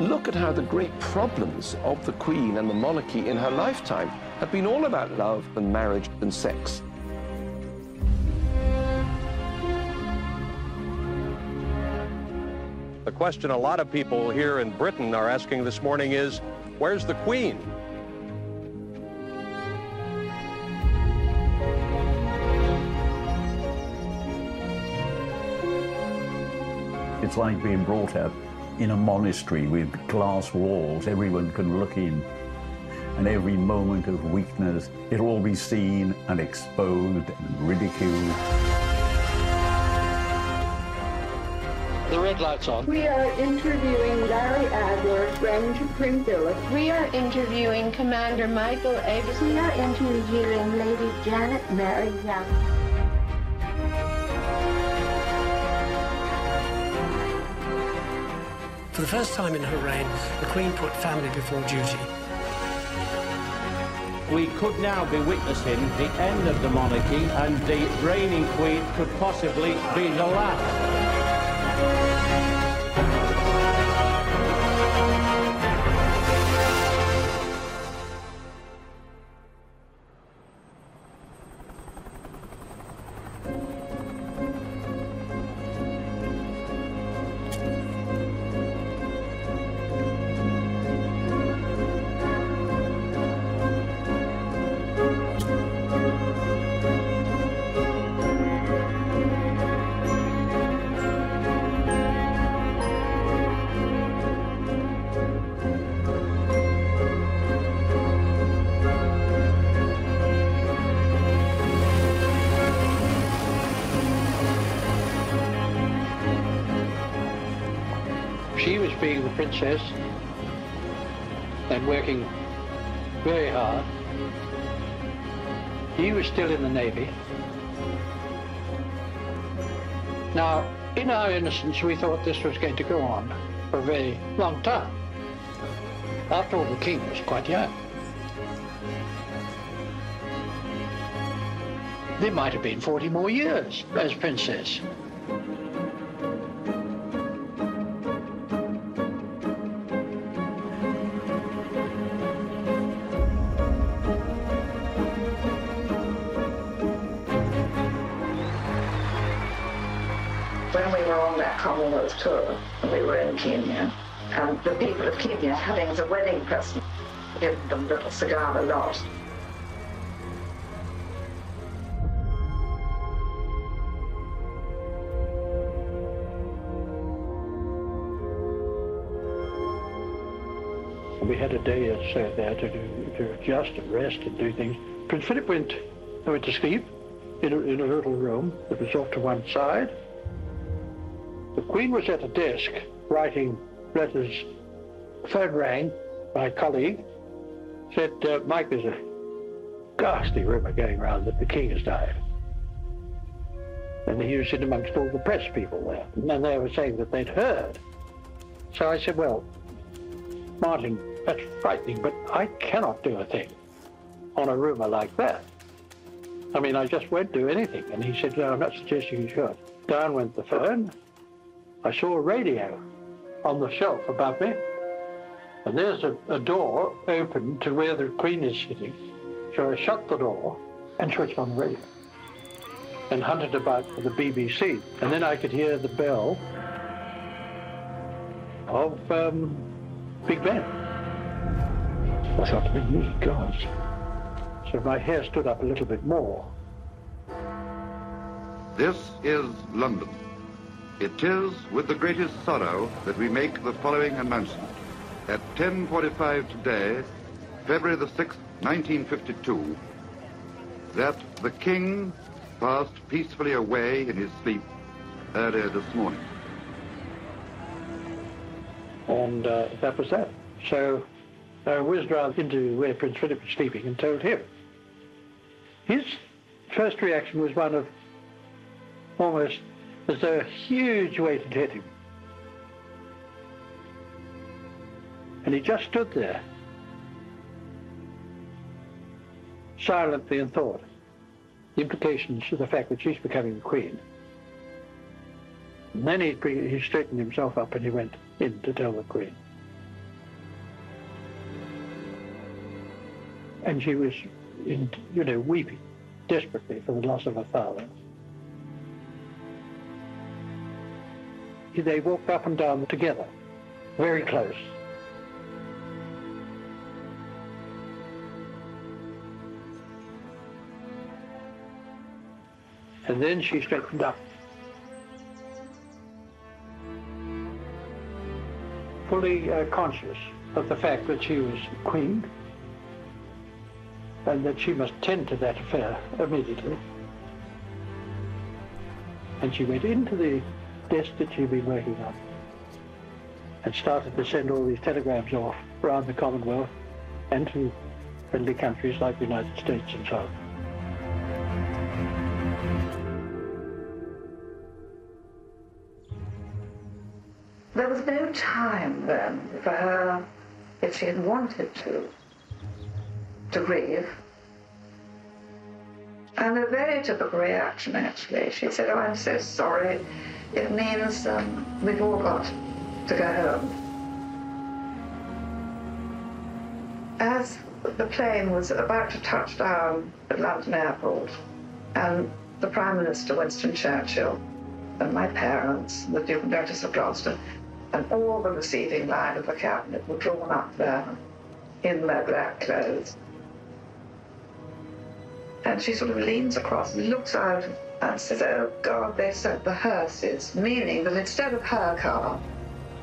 look at how the great problems of the Queen and the monarchy in her lifetime have been all about love and marriage and sex. The question a lot of people here in Britain are asking this morning is, where's the Queen? It's like being brought up in a monastery with glass walls. Everyone can look in, and every moment of weakness, it'll all be seen and exposed and ridiculed. The red light's on. We are interviewing Larry Adler, friend to Prince Philip. We are interviewing Commander Michael Avis. We are interviewing Lady Janet Mary Young. For the first time in her reign, the Queen put family before duty. We could now be witnessing the end of the monarchy, and the reigning Queen could possibly be the last. She was being the princess and working very hard. He was still in the Navy. Now, in our innocence, we thought this was going to go on for a very long time. After all, the king was quite young. There might have been 40 more years as princess. When we were on that Commonwealth tour, we were in Kenya, and the people of Kenya having as a wedding present given them little cigar a lot. We had a day or so there to adjust and rest and do things. Prince Philip went to sleep in a little room that was off to one side. The Queen was at a desk writing letters. Phone rang. My colleague said, Mike, there's a ghastly rumour going around that the King has died. And he was in amongst all the press people there. And they were saying that they'd heard. So I said, well, Martin, that's frightening, but I cannot do a thing on a rumour like that. I mean, I just won't do anything. And he said, no, I'm not suggesting you should. Down went the phone. I saw a radio on the shelf above me. And there's a door open to where the Queen is sitting. So I shut the door and switched on the radio and hunted about for the BBC. And then I could hear the bell of Big Ben. I thought, me God. So my hair stood up a little bit more. This is London. It is with the greatest sorrow that we make the following announcement. At 10:45 today, February the 6th, 1952, that the King passed peacefully away in his sleep earlier this morning. And that was that. So I whizzed round into where Prince Philip was sleeping and told him. His first reaction was one of almost as though a huge weight had hit him. And he just stood there, silently, and thought. The implications of the fact that she's becoming the Queen. And then he straightened himself up and he went in to tell the Queen. And she was, weeping desperately for the loss of her father. They walked up and down together, very close. And then she straightened up, fully conscious of the fact that she was queen and that she must tend to that affair immediately. And she went into the desk that she'd been working on and started to send all these telegrams off around the Commonwealth and to friendly countries like the United States and so on. There was no time then for her, if she had wanted to grieve. And a very typical reaction, actually. She said, "Oh, I'm so sorry. It means we've all got to go home." As the plane was about to touch down at London Airport, and the Prime Minister, Winston Churchill, and my parents, the Duke and Duchess of Gloucester, and all the receiving line of the cabinet were drawn up there in their black clothes. And she sort of leans across and looks out and says, "Oh God, they sent the hearses," meaning that instead of her car,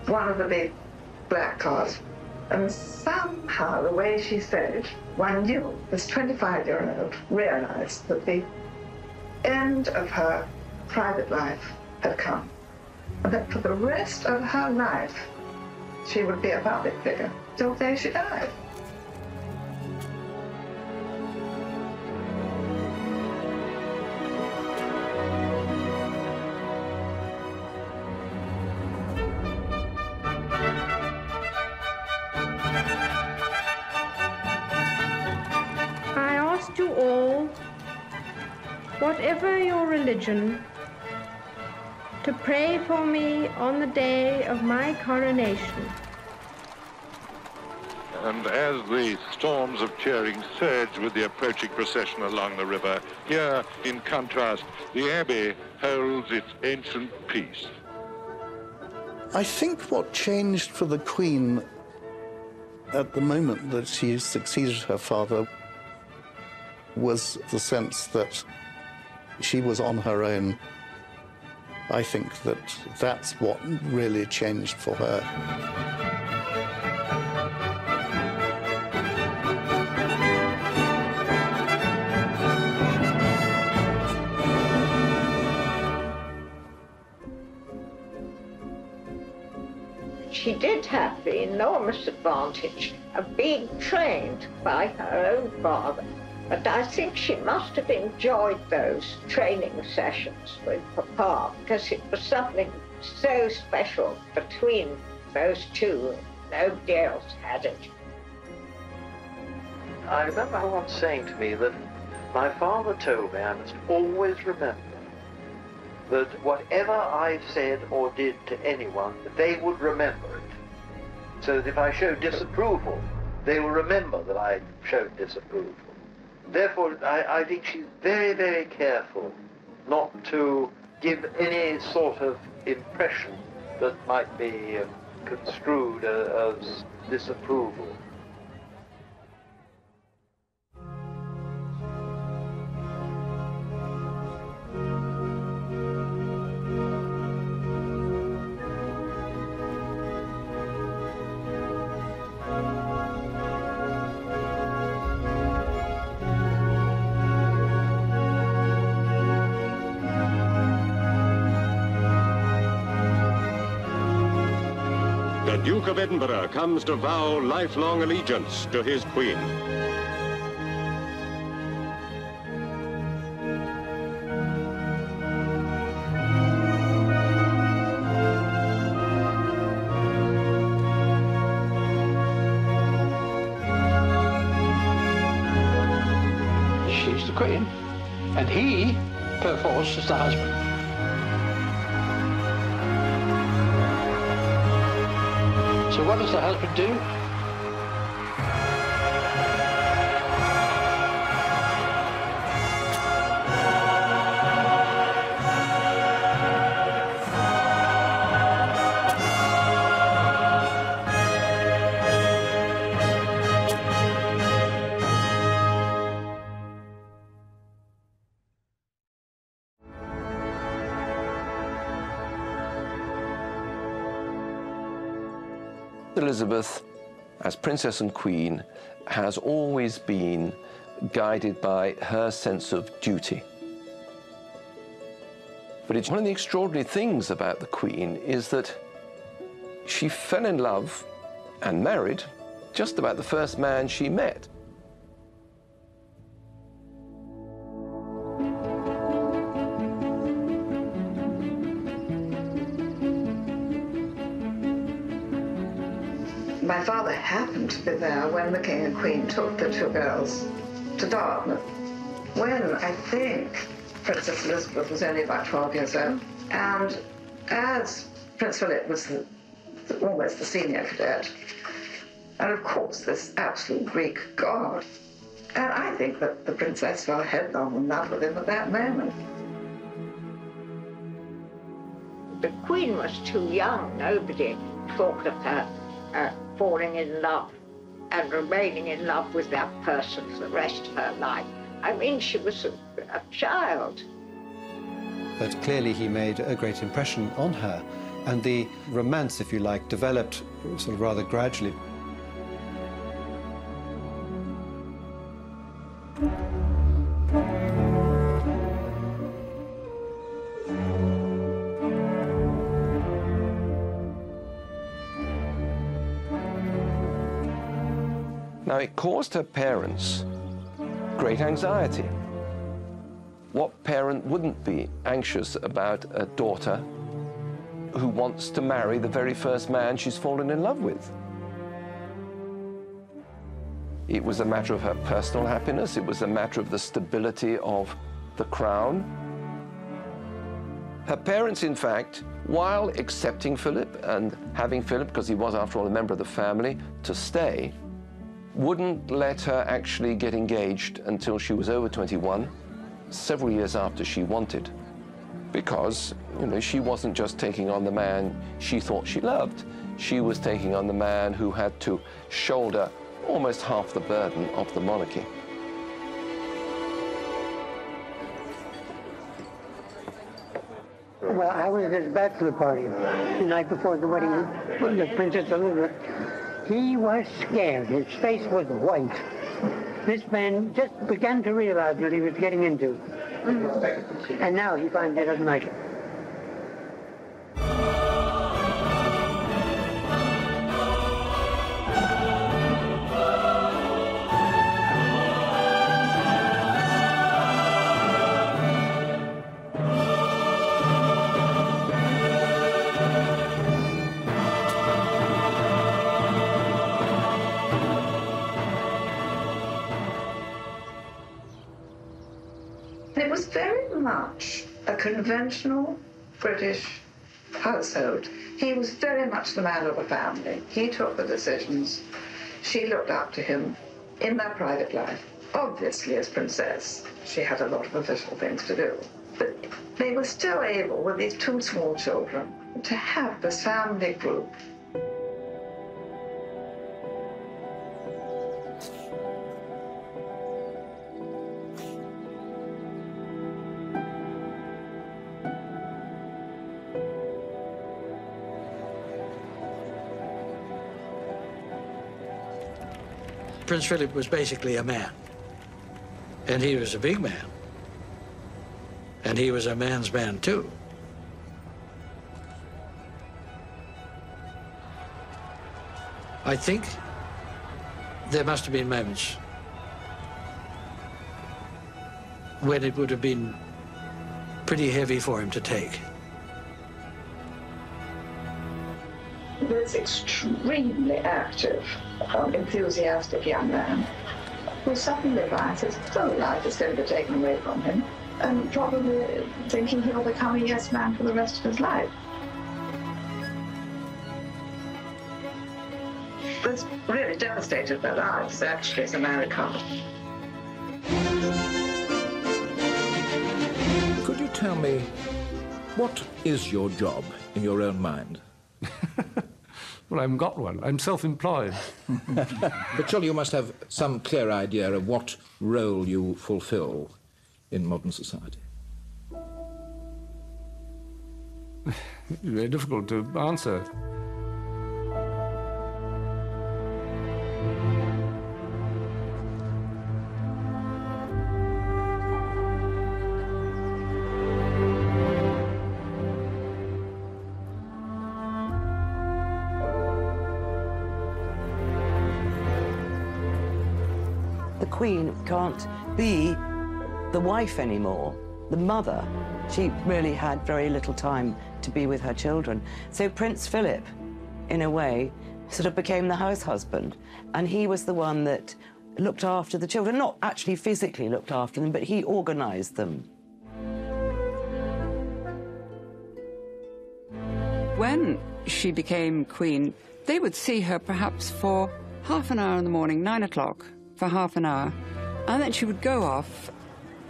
one of the big black cars. And somehow the way she said it, one knew this 25-year-old realized that the end of her private life had come. And that for the rest of her life, she would be a public figure till the day she died. I ask you all, whatever your religion, to pray for me on the day of my coronation. And as the storms of cheering surge with the approaching procession along the river, here, in contrast, the Abbey holds its ancient peace. I think what changed for the Queen at the moment that she succeeded her father was the sense that she was on her own. I think that that's what really changed for her. She did have the enormous advantage of being trained by her own father. But I think she must have enjoyed those training sessions with Papa, because it was something so special between those two. Nobody else had it. I remember her once saying to me that my father told me I must always remember that whatever I said or did to anyone, they would remember it. So that if I showed disapproval, they will remember that I showed disapproval. Therefore, I think she's very, very careful not to give any sort of impression that might be construed as disapproval. The Duke of Edinburgh comes to vow lifelong allegiance to his Queen. She's the Queen, and he, perforce, is the husband. So what does the husband do? Elizabeth, as Princess and Queen, has always been guided by her sense of duty. But it's one of the extraordinary things about the Queen is that she fell in love and married just about the first man she met. My father happened to be there when the King and Queen took the two girls to Dartmouth, when I think Princess Elizabeth was only about 12 years old. And as Prince Philip was almost the senior cadet, and of course this absolute Greek god, and I think that the princess fell headlong in love with him at that moment. The Queen was too young. Nobody thought of her falling in love and remaining in love with that person for the rest of her life. I mean, she was a child. But clearly he made a great impression on her, and the romance, if you like, developed sort of rather gradually. Now, it caused her parents great anxiety. What parent wouldn't be anxious about a daughter who wants to marry the very first man she's fallen in love with? It was a matter of her personal happiness. It was a matter of the stability of the crown. Her parents, in fact, while accepting Philip and having Philip, because he was, after all, a member of the family, to stay, wouldn't let her actually get engaged until she was over 21, several years after she wanted. Because, you know, she wasn't just taking on the man she thought she loved. She was taking on the man who had to shoulder almost half the burden of the monarchy. Well, I was at his bachelor party the night before the wedding with the Princess Elizabeth. He was scared. His face was white. This man just began to realize what he was getting into. And now he finds he doesn't like it. It was very much a conventional British household. He was very much the man of the family. He took the decisions. She looked up to him in their private life. Obviously, as princess, she had a lot of official things to do. But they were still able, with these two small children, to have this family group. Prince Philip was basically a man, and he was a big man, and he was a man's man too. I think there must have been moments when it would have been pretty heavy for him to take. This extremely active, enthusiastic young man who suddenly finds his whole life is going to be taken away from him, and probably thinking he'll become a yes man for the rest of his life. This really devastated their lives, actually, as a married couple. Could you tell me, what is your job in your own mind? Well, I haven't got one. I'm self-employed. But surely you must have some clear idea of what role you fulfill in modern society. It's very difficult to answer. the Queen can't be the wife anymore, the mother. She really had very little time to be with her children. So Prince Philip, in a way, sort of became the house husband, and he was the one that looked after the children, not actually physically looked after them, but he organised them. When she became Queen, they would see her perhaps for half an hour in the morning, 9 o'clock, for half an hour, and then she would go off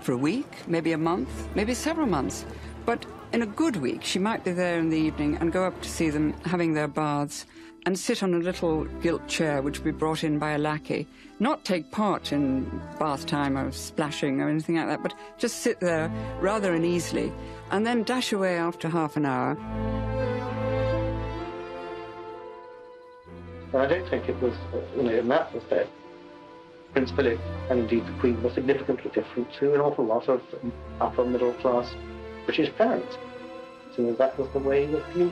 for a week, maybe a month, maybe several months. But in a good week, she might be there in the evening and go up to see them having their baths and sit on a little gilt chair which would be brought in by a lackey, not take part in bath time or splashing or anything like that, but just sit there rather uneasily and then dash away after half an hour. And I don't think it was, in that respect, Prince Philip and indeed the Queen were significantly different to an awful lot of upper middle class British parents. So that was the way that you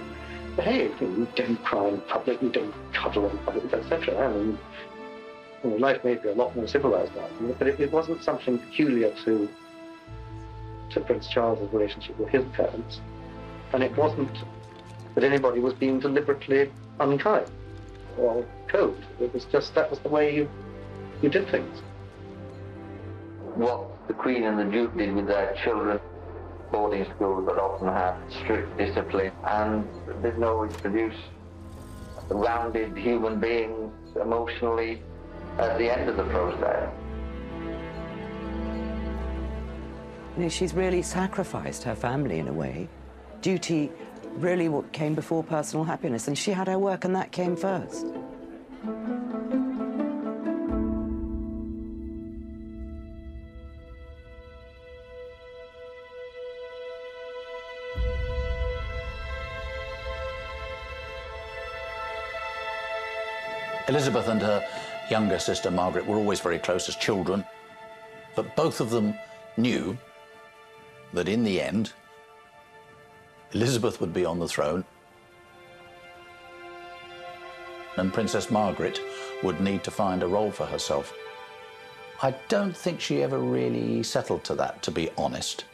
behaved. You don't cry in public, you don't cuddle in public, etc. I mean, life may be a lot more civilized now, but it wasn't something peculiar to Prince Charles's relationship with his parents. And it wasn't that anybody was being deliberately unkind or cold. It was just that was the way you did things. What the Queen and the Duke did with their children, boarding schools that often have strict discipline and didn't always produce rounded human beings emotionally at the end of the process. She's really sacrificed her family in a way. Duty really what came before personal happiness, and she had her work and that came first. Elizabeth and her younger sister Margaret were always very close as children, but both of them knew that in the end Elizabeth would be on the throne and Princess Margaret would need to find a role for herself. I don't think she ever really settled to that, to be honest.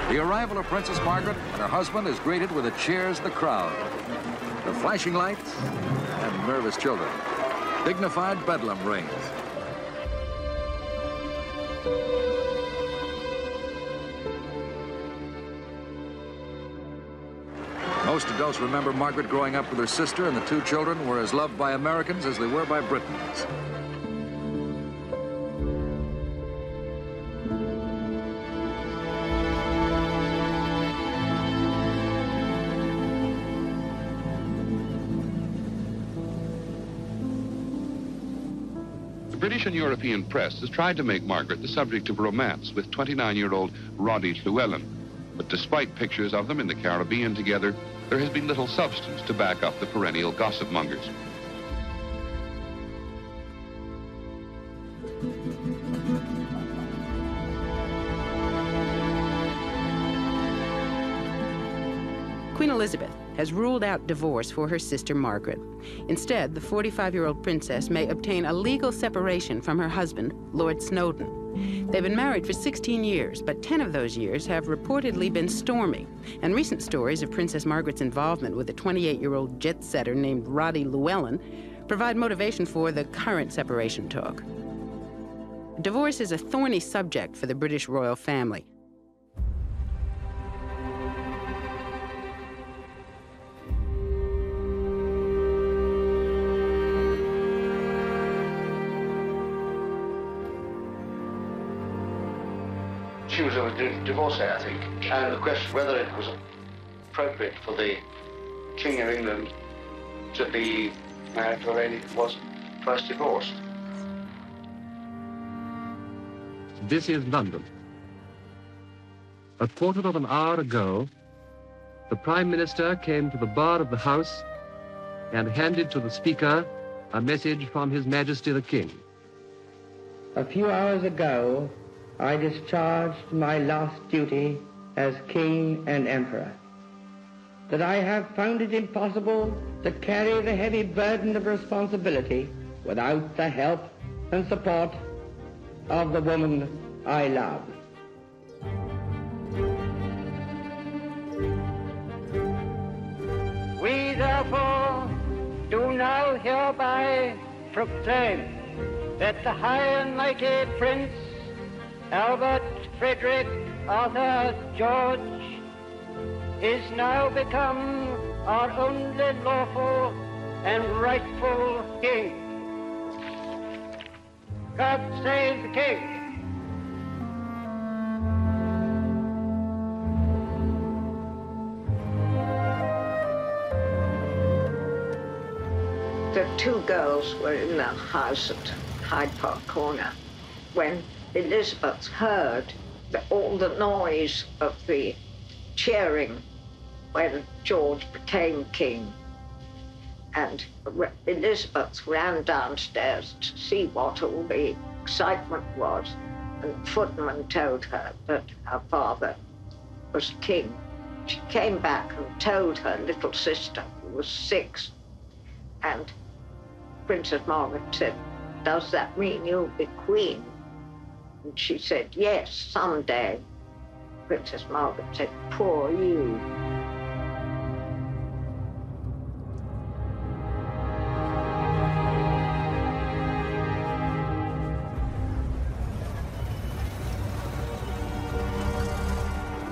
The arrival of Princess Margaret and her husband is greeted with the cheers of the crowd, the flashing lights, and nervous children. Dignified bedlam rings. Most adults remember Margaret growing up with her sister, and the two children were as loved by Americans as they were by Britons. The British and European press has tried to make Margaret the subject of romance with 29-year-old Roddy Llewellyn. But despite pictures of them in the Caribbean together, there has been little substance to back up the perennial gossip mongers. Queen Elizabeth has ruled out divorce for her sister Margaret. Instead, the 45-year-old princess may obtain a legal separation from her husband, Lord Snowdon. They've been married for 16 years, but 10 of those years have reportedly been stormy. And recent stories of Princess Margaret's involvement with a 28-year-old jet-setter named Roddy Llewellyn provide motivation for the current separation talk. Divorce is a thorny subject for the British royal family. She was a divorcee, I think, and the question whether it was appropriate for the King of England to be married to a lady who was first divorced. This is London. A quarter of an hour ago, the Prime Minister came to the bar of the House and handed to the Speaker a message from His Majesty the King. A few hours ago, I discharged my last duty as King and Emperor, that I have found it impossible to carry the heavy burden of responsibility without the help and support of the woman I love. We therefore do now hereby proclaim that the high and mighty Prince Albert Frederick Arthur George is now become our only lawful and rightful king. God save the king. The two girls were in their house at Hyde Park Corner when Elizabeth heard all the noise of the cheering when George became king. And Elizabeth ran downstairs to see what all the excitement was. And the footman told her that her father was king. She came back and told her little sister, who was 6, and Princess Margaret said, "Does that mean you'll be queen?" And she said, "Yes, someday." Princess Margaret said, "Poor you."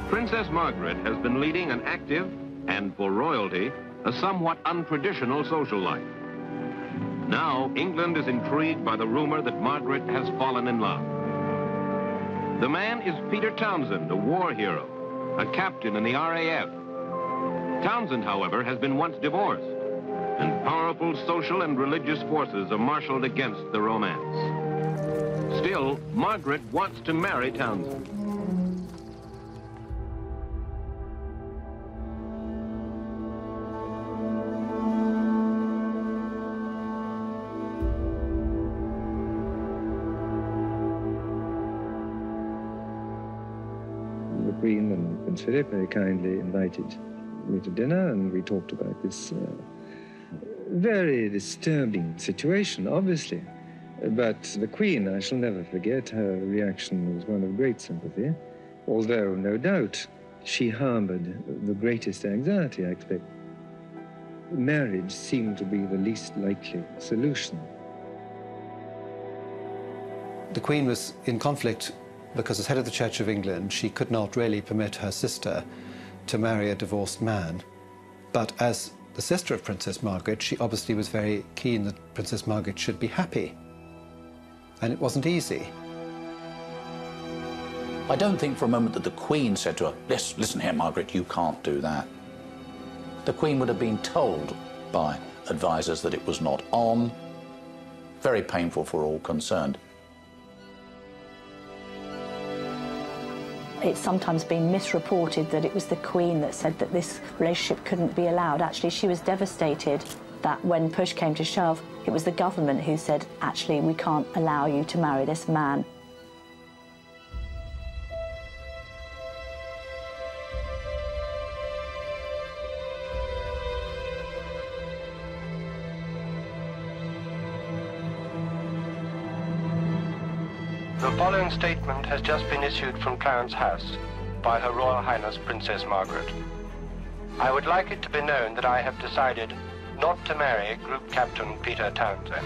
Princess Margaret has been leading an active, and for royalty, a somewhat untraditional social life. Now, England is intrigued by the rumor that Margaret has fallen in love. The man is Peter Townsend, a war hero, a captain in the RAF. Townsend, however, has been once divorced, and powerful social and religious forces are marshaled against the romance. Still, Margaret wants to marry Townsend. The Queen and Prince Philip very kindly invited me to dinner, and we talked about this very disturbing situation, obviously. But the Queen, I shall never forget, her reaction was one of great sympathy, although, no doubt, she harbored the greatest anxiety, I expect. Marriage seemed to be the least likely solution. The Queen was in conflict because as head of the Church of England, she could not really permit her sister to marry a divorced man. But as the sister of Princess Margaret, she obviously was very keen that Princess Margaret should be happy. And it wasn't easy. I don't think for a moment that the Queen said to her, listen here, Margaret, you can't do that. The Queen would have been told by advisors that it was not on. Very painful for all concerned. It's sometimes been misreported that it was the Queen that said that this relationship couldn't be allowed. Actually, she was devastated that when push came to shove, it was the government who said, actually, we can't allow you to marry this man. The following statement has just been issued from Clarence House by Her Royal Highness Princess Margaret. I would like it to be known that I have decided not to marry Group Captain Peter Townsend.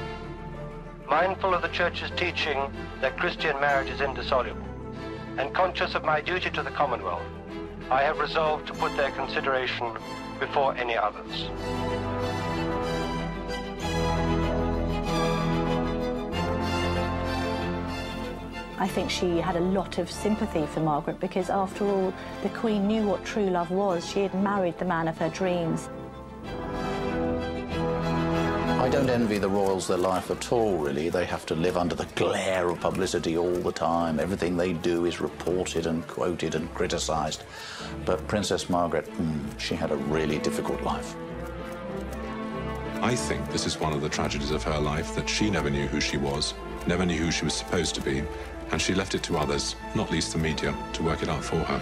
Mindful of the Church's teaching that Christian marriage is indissoluble, and conscious of my duty to the Commonwealth, I have resolved to put their consideration before any others. I think she had a lot of sympathy for Margaret because, after all, the Queen knew what true love was. She had married the man of her dreams. I don't envy the royals their life at all, really. They have to live under the glare of publicity all the time. Everything they do is reported and quoted and criticised. But Princess Margaret, she had a really difficult life. I think this is one of the tragedies of her life, that she never knew who she was, never knew who she was supposed to be, and she left it to others, not least the media, to work it out for her.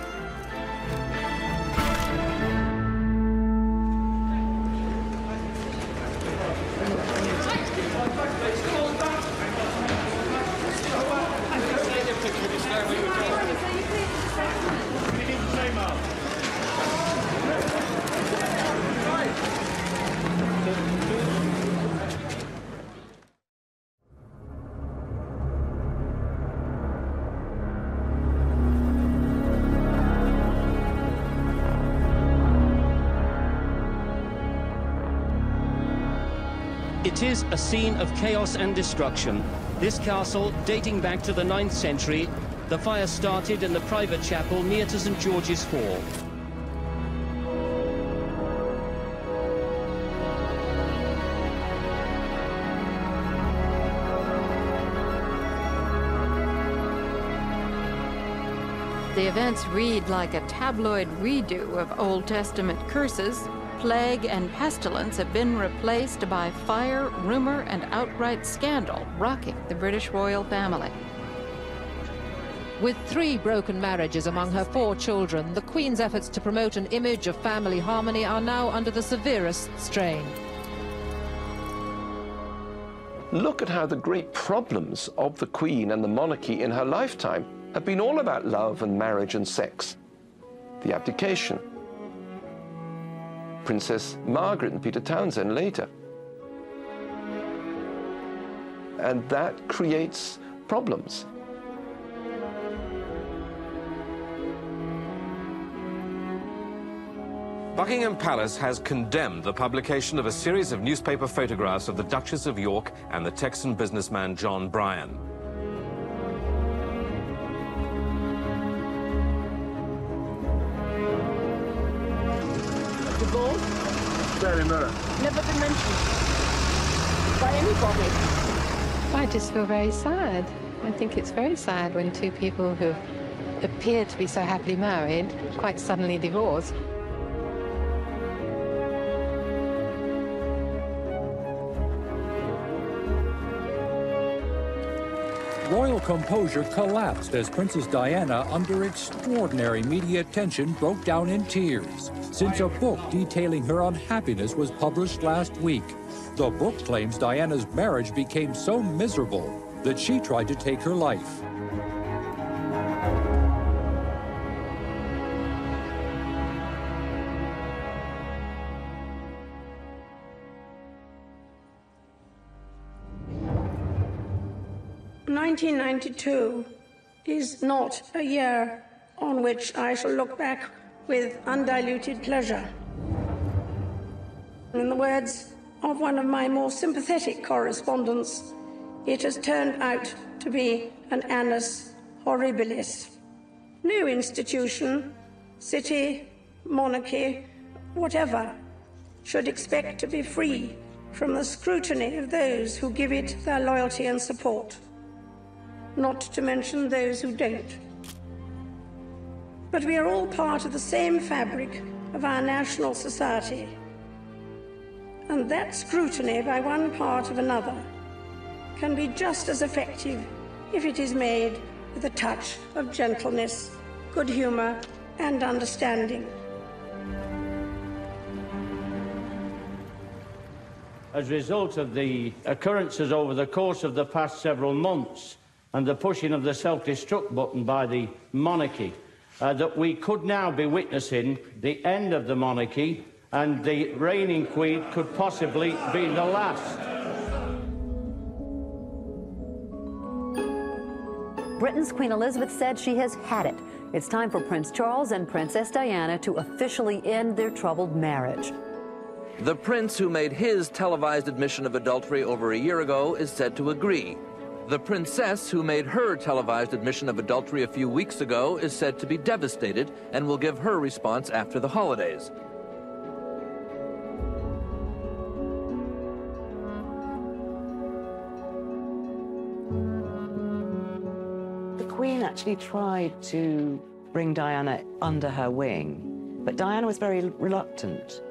It is a scene of chaos and destruction. This castle, dating back to the 9th century, the fire started in the private chapel near to St. George's Hall. The events read like a tabloid redo of Old Testament curses. Plague and pestilence have been replaced by fire, rumor, and outright scandal, rocking the British royal family. With 3 broken marriages among her 4 children, the Queen's efforts to promote an image of family harmony are now under the severest strain. Look at how the great problems of the Queen and the monarchy in her lifetime have been all about love and marriage and sex. The abdication, Princess Margaret and Peter Townsend later. And that creates problems. Buckingham Palace has condemned the publication of a series of newspaper photographs of the Duchess of York and the Texan businessman John Bryan. Daily Mirror. Never been mentioned by anybody. I just feel very sad. I think it's very sad when 2 people who appear to be so happily married quite suddenly divorce. Royal composure collapsed as Princess Diana, under extraordinary media attention, broke down in tears, since a book detailing her unhappiness was published last week. The book claims Diana's marriage became so miserable that she tried to take her life. "1992 is not a year on which I shall look back with undiluted pleasure. In the words of one of my more sympathetic correspondents, it has turned out to be an annus horribilis. No institution, city, monarchy, whatever, should expect to be free from the scrutiny of those who give it their loyalty and support, not to mention those who don't. But we are all part of the same fabric of our national society, and that scrutiny by one part of another can be just as effective if it is made with a touch of gentleness, good humor, and understanding. As a result of the occurrences over the course of the past several months and the pushing of the self-destruct button by the monarchy, that we could now be witnessing the end of the monarchy, and the reigning Queen could possibly be the last. Britain's Queen Elizabeth said she has had it. It's time for Prince Charles and Princess Diana to officially end their troubled marriage. The prince who made his televised admission of adultery over a year ago is said to agree. The princess who made her televised admission of adultery a few weeks ago is said to be devastated and will give her response after the holidays. The Queen actually tried to bring Diana under her wing, but Diana was very reluctant.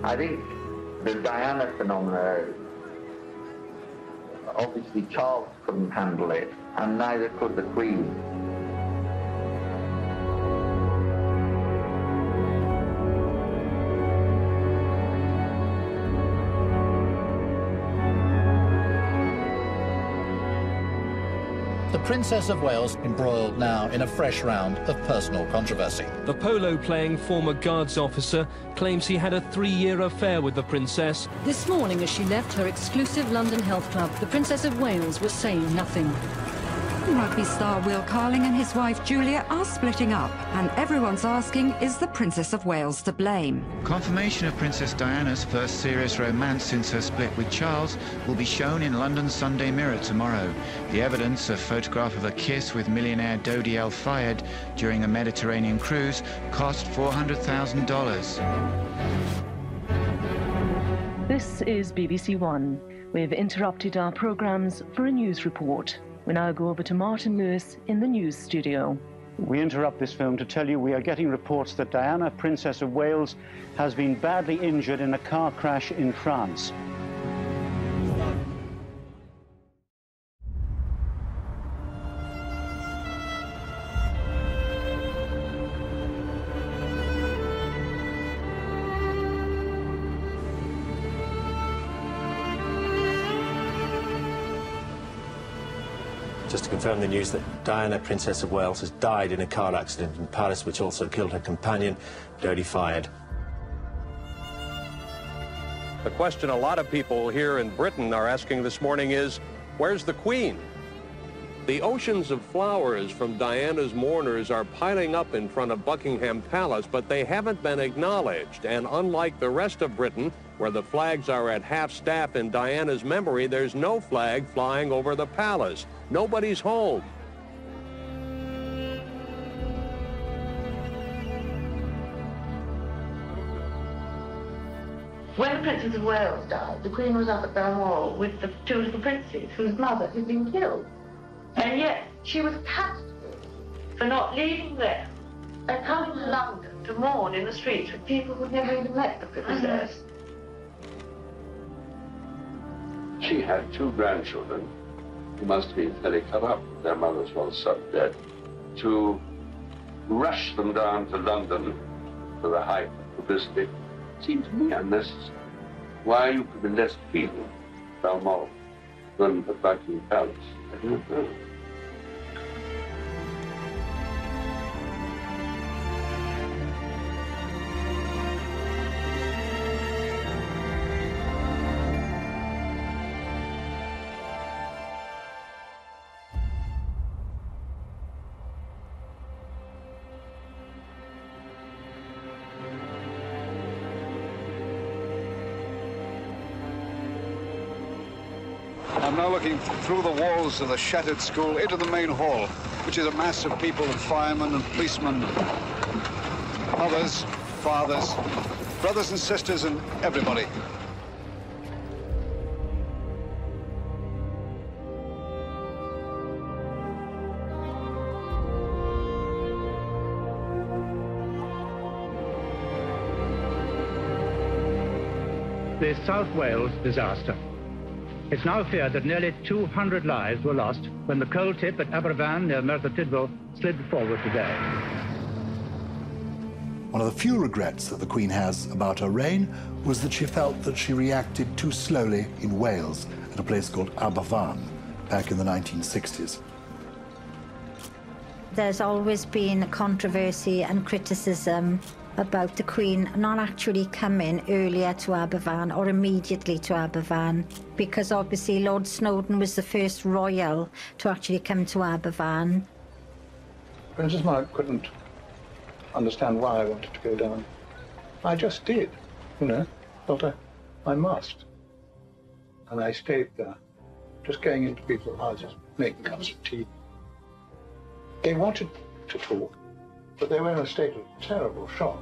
I think the Diana phenomena, obviously Charles couldn't handle it, and neither could the Queen. the Princess of Wales embroiled now in a fresh round of personal controversy. The polo-playing former Guards officer claims he had a 3-year affair with the Princess. This morning, as she left her exclusive London health club, the Princess of Wales was saying nothing. Rugby star Will Carling and his wife Julia are splitting up, and everyone's asking, is the Princess of Wales to blame? Confirmation of Princess Diana's first serious romance since her split with Charles will be shown in London's Sunday Mirror tomorrow. The evidence, a photograph of a kiss with millionaire Dodi El Fayed during a Mediterranean cruise, cost $400,000. This is BBC One. We've interrupted our programmes for a news report. We now go over to Martin Lewis in the news studio. We interrupt this film to tell you we are getting reports that Diana, Princess of Wales, has been badly injured in a car crash in France. Just to confirm the news that Diana, Princess of Wales, has died in a car accident in Paris, which also killed her companion, Dodi Fayed. The question a lot of people here in Britain are asking this morning is, where's the Queen? The oceans of flowers from Diana's mourners are piling up in front of Buckingham Palace, but they haven't been acknowledged. And unlike the rest of Britain, where the flags are at half-staff in Diana's memory, there's no flag flying over the palace. Nobody's home. When the Princess of Wales died, the Queen was up at Balmoral with the 2 little princes whose mother had been killed. And yet she was castigated for not leaving there and coming to London to mourn in the streets with people who'd never even met the Princess. She had 2 grandchildren who must have been fairly cut up. Their mothers were so dead. To rush them down to London for the height of publicity seemed to me unnecessary. Why you could be less feeling Balmoral than at Buckingham Palace, I don't know. I'm now looking through the walls of the shattered school into the main hall, which is a mass of people, firemen and policemen, mothers, fathers, brothers and sisters, and everybody. The South Wales disaster. It's now feared that nearly 200 lives were lost when the coal tip at Aberfan near Merthyr Tydfil slid forward today. One of the few regrets that the Queen has about her reign was that she felt that she reacted too slowly in Wales at a place called Aberfan back in the 1960s. There's always been controversy and criticism about the Queen not actually coming earlier to Aberfan or immediately to Aberfan, because obviously Lord Snowdon was the first royal to actually come to Aberfan. Princess Margaret couldn't understand why I wanted to go down. I just did, you know, felt I must. And I stayed there, just going into people's houses, making cups of tea. They wanted to talk, but they were in a state of terrible shock.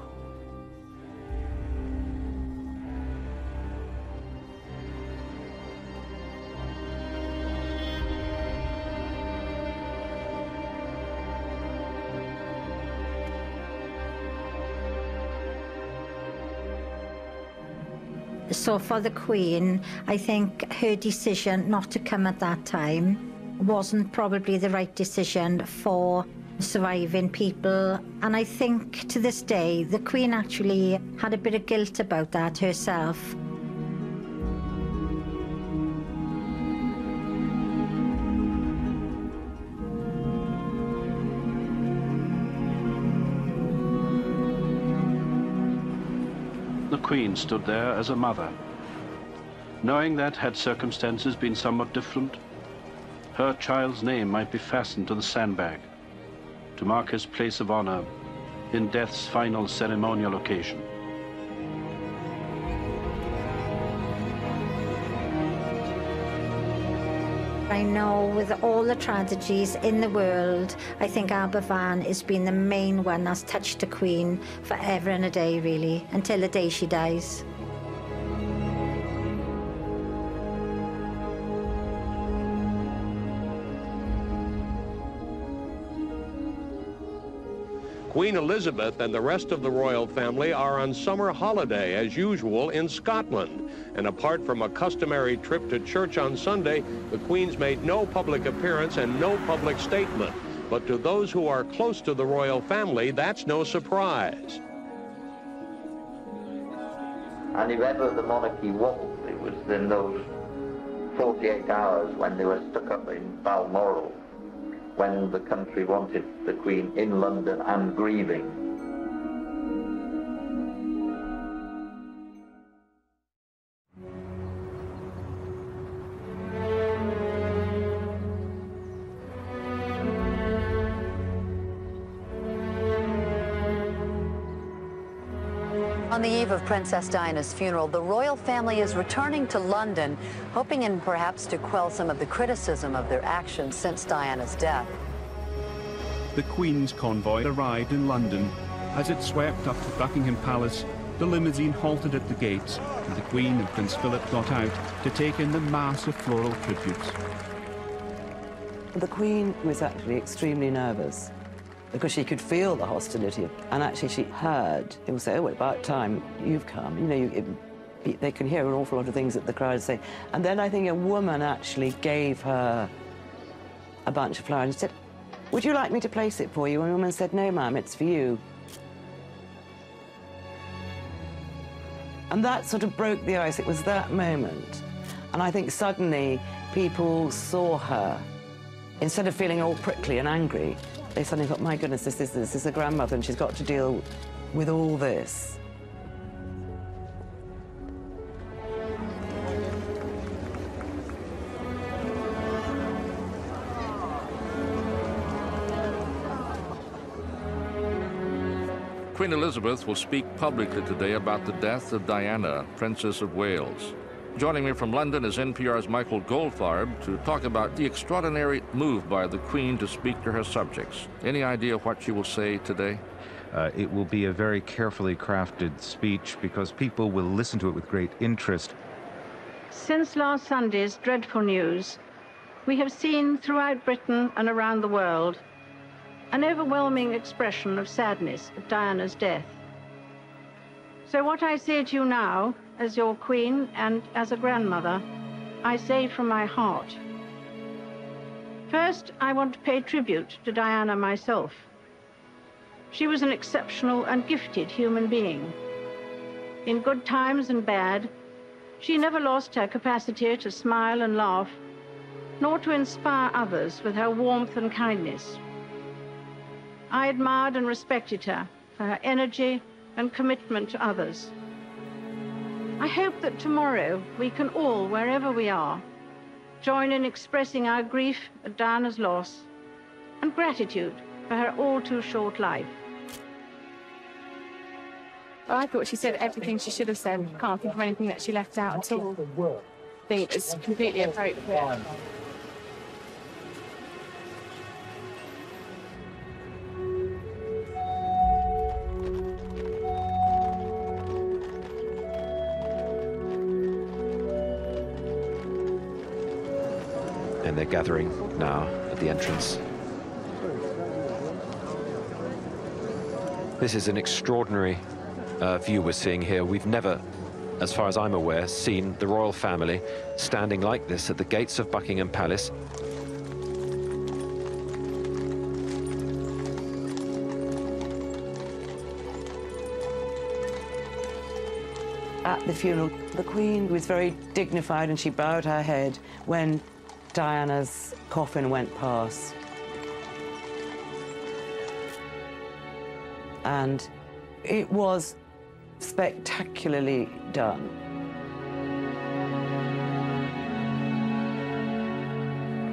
So for the Queen, I think her decision not to come at that time wasn't probably the right decision for surviving people. And I think to this day, the Queen actually had a bit of guilt about that herself. the Queen stood there as a mother, knowing that, had circumstances been somewhat different, her child's name might be fastened to the sandbag to mark his place of honor in death's final ceremonial occasion. I know with all the tragedies in the world, I think Aberfan has been the main one that's touched the Queen forever and a day, really, until the day she dies. Queen Elizabeth and the rest of the royal family are on summer holiday, as usual, in Scotland. And apart from a customary trip to church on Sunday, the Queen's made no public appearance and no public statement. But to those who are close to the royal family, that's no surprise. And if ever the monarchy wobbled, it was in those 48 hours when they were stuck up in Balmoral, when the country wanted the Queen in London and grieving. On the eve of Princess Diana's funeral, the royal family is returning to London, hoping in perhaps to quell some of the criticism of their actions since Diana's death. The Queen's convoy arrived in London. As it swept up to Buckingham Palace, the limousine halted at the gates, and the Queen and Prince Philip got out to take in the mass of floral tributes. The Queen was actually extremely nervous, because she could feel the hostility. And actually she heard, they would say, oh, about time you've come. You know, they can hear an awful lot of things that the crowd say. And then I think a woman actually gave her a bunch of flowers and said, would you like me to place it for you? And the woman said, no, ma'am, it's for you. And that sort of broke the ice. It was that moment. And I think suddenly people saw her. Instead of feeling all prickly and angry, they suddenly thought, my goodness, this is a grandmother and she's got to deal with all this. Queen Elizabeth will speak publicly today about the death of Diana, Princess of Wales. Joining me from London is NPR's Michael Goldfarb to talk about the extraordinary move by the Queen to speak to her subjects. Any idea what she will say today? It will be a very carefully crafted speech because people will listen to it with great interest. Since last Sunday's dreadful news, we have seen throughout Britain and around the world an overwhelming expression of sadness at Diana's death. So what I say to you now, as your Queen and as a grandmother, I say from my heart. First, I want to pay tribute to Diana myself. She was an exceptional and gifted human being. In good times and bad, she never lost her capacity to smile and laugh, nor to inspire others with her warmth and kindness. I admired and respected her for her energy and commitment to others. I hope that tomorrow we can all, wherever we are, join in expressing our grief at Diana's loss and gratitude for her all-too-short life. Well, I thought she said everything she should have said. Can't think of anything that she left out at all. I think it's completely appropriate. And they're gathering now at the entrance. This is an extraordinary view we're seeing here. We've never, as far as I'm aware, seen the royal family standing like this at the gates of Buckingham Palace. At the funeral, the Queen was very dignified and she bowed her head when Diana's coffin went past. And it was spectacularly done.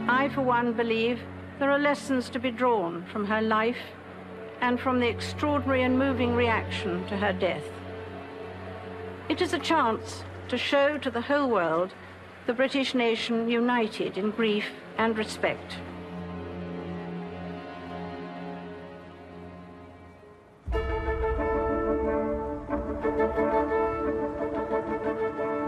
I, for one, believe there are lessons to be drawn from her life and from the extraordinary and moving reaction to her death. It is a chance to show to the whole world the British nation united in grief and respect.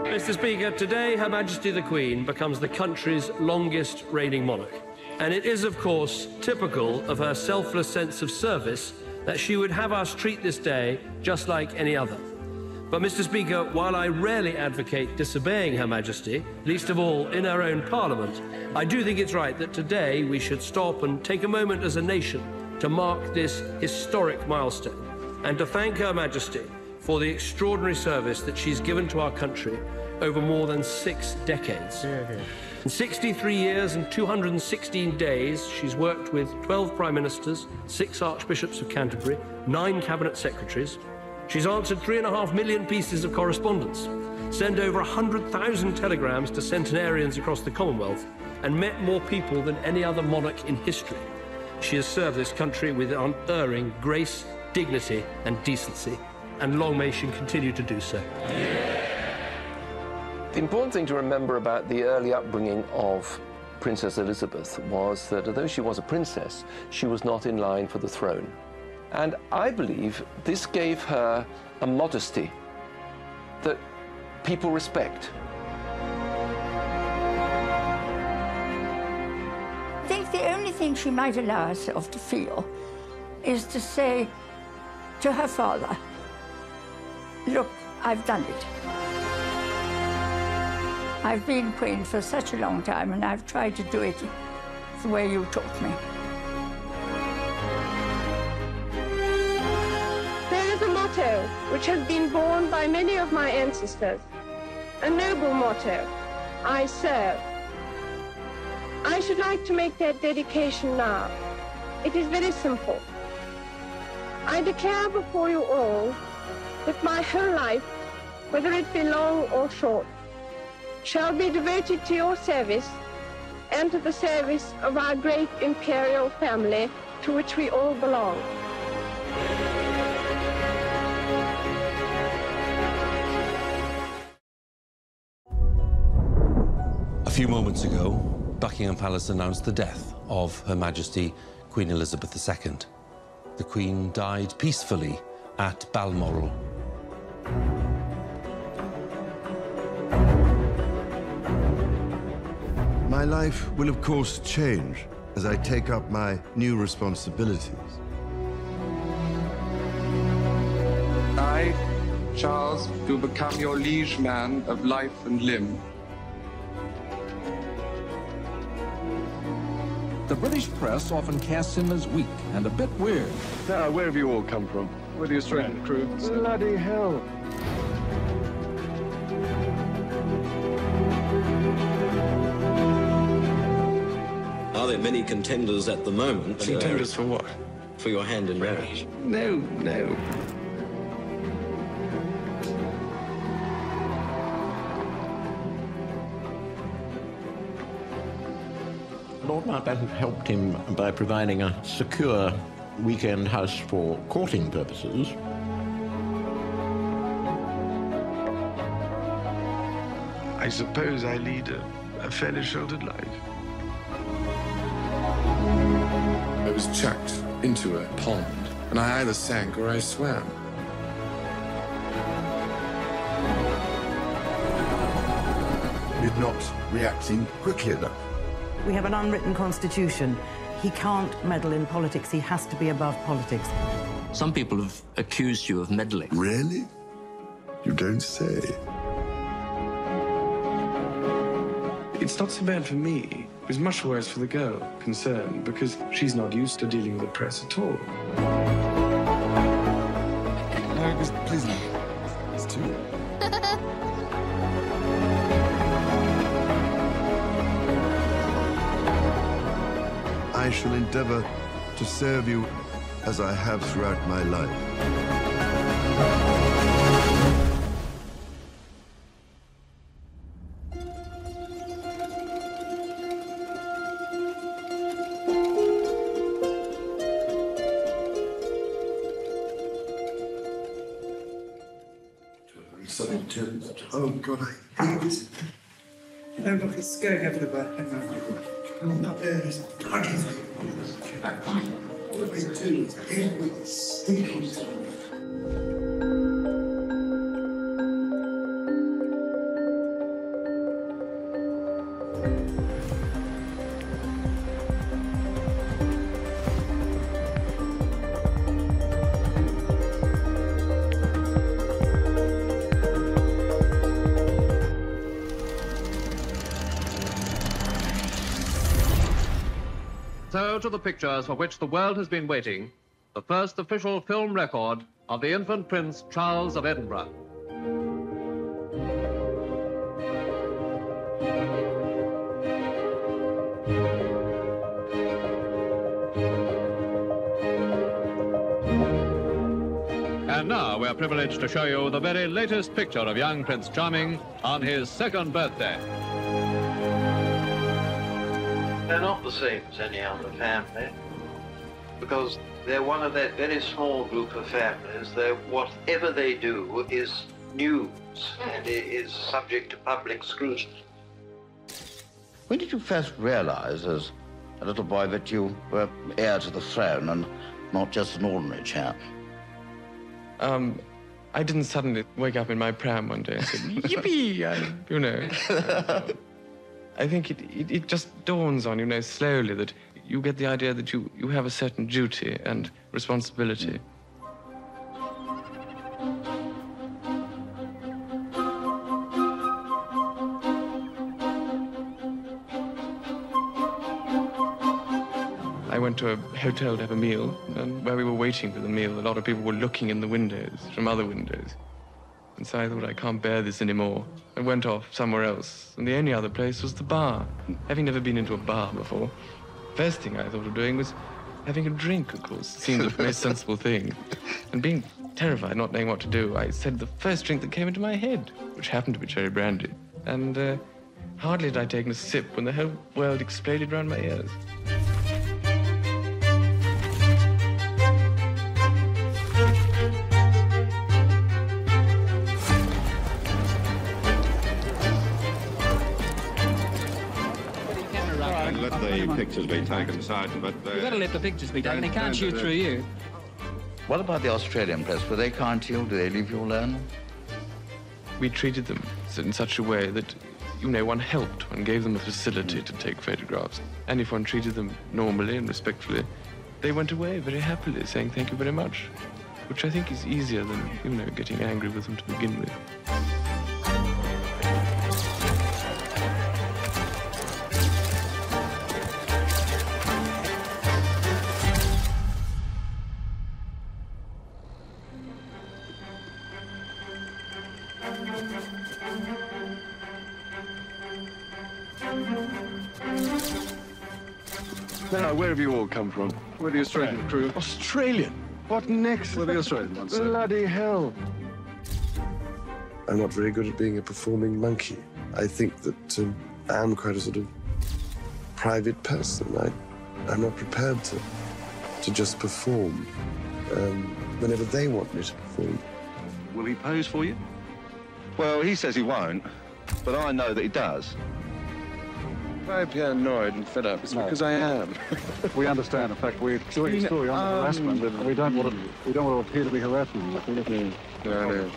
Mr. Speaker, today Her Majesty the Queen becomes the country's longest reigning monarch. And it is, of course, typical of her selfless sense of service that she would have us treat this day just like any other. But, Mr. Speaker, while I rarely advocate disobeying Her Majesty, least of all in her own Parliament, I do think it's right that today we should stop and take a moment as a nation to mark this historic milestone and to thank Her Majesty for the extraordinary service that she's given to our country over more than 6 decades. In 63 years and 216 days, she's worked with 12 Prime Ministers, 6 Archbishops of Canterbury, 9 Cabinet Secretaries. She's answered 3.5 million pieces of correspondence, sent over 100,000 telegrams to centenarians across the Commonwealth, and met more people than any other monarch in history. She has served this country with unerring grace, dignity, and decency, and long may she continue to do so. The important thing to remember about the early upbringing of Princess Elizabeth was that although she was a princess, she was not in line for the throne. And I believe this gave her a modesty that people respect. I think the only thing she might allow herself to feel is to say to her father, look, I've done it. I've been Queen for such a long time, and I've tried to do it the way you taught me. There is a motto which has been borne by many of my ancestors, a noble motto, I serve. I should like to make that dedication now. It is very simple. I declare before you all that my whole life, whether it be long or short, shall be devoted to your service and to the service of our great imperial family to which we all belong. A few moments ago, Buckingham Palace announced the death of Her Majesty Queen Elizabeth II. The Queen died peacefully at Balmoral. My life will, of course, change as I take up my new responsibilities. I, Charles, do become your liege man of life and limb. The British press often casts him as weak and a bit weird. Now, where have you all come from? Where the Australian crew? Bloody hell. Are there many contenders at the moment? Contenders for what? For your hand in marriage. No, no. Lord Mountbatten helped him by providing a secure weekend house for courting purposes. I suppose I lead a fairly sheltered life. I was chucked into a pond, and I either sank or I swam. You're not reacting quickly enough. We have an unwritten constitution. He can't meddle in politics. He has to be above politics. Some people have accused you of meddling. Really? You don't say. It's not so bad for me. It's much worse for the girl concerned, because she's not used to dealing with the press at all. No, please no. It's too... I shall endeavor to serve you as I have throughout my life. something to tell you. Oh, God, I hate this. No, look, let's go have the bath. Oh, no, there's parties. What do I do? Everybody's stinking. So to the pictures for which the world has been waiting, the first official film record of the infant Prince Charles of Edinburgh. And now we're privileged to show you the very latest picture of young Prince Charming on his 2nd birthday. They're not the same as any other family because they're one of that very small group of families that whatever they do is news and it is subject to public scrutiny. When did you first realize as a little boy that you were heir to the throne and not just an ordinary chap? I didn't suddenly wake up in my pram one day and say, yippee, you know. I think it just dawns on you, slowly that you get the idea that you have a certain duty and responsibility. I went to a hotel to have a meal, and where we were waiting for the meal, a lot of people were looking in the windows, from other windows. And so I thought, I can't bear this anymore. I went off somewhere else, and the only other place was the bar. Having never been into a bar before, first thing I thought of doing was having a drink, of course. It seemed the most sensible thing. And being terrified, not knowing what to do, I said the first drink that came into my head, which happened to be cherry brandy. And hardly had I taken a sip when the whole world exploded round my ears. Let the pictures be taken, Sergeant, but... You've got to let the pictures be taken. They can't shoot through you. What about the Australian press? Were they kind to you? Do they leave you alone? We treated them in such a way that, one helped, one gave them a facility to take photographs. And if one treated them normally and respectfully, they went away very happily, saying thank you very much, which I think is easier than, getting angry with them to begin with. Now, where have you all come from? We're the Australian crew. Australian? What next? We're the Australian ones, sir. Bloody hell. I'm not very good at being a performing monkey. I think that I'm quite a sort of private person. I'm not prepared to just perform whenever they want me to perform. Will he pose for you? Well, he says he won't, but I know that he does. If I appear annoyed and fed up, it's because I am. We understand. In fact, we're doing a story on harassment, and we don't want to appear to be harassing you. No.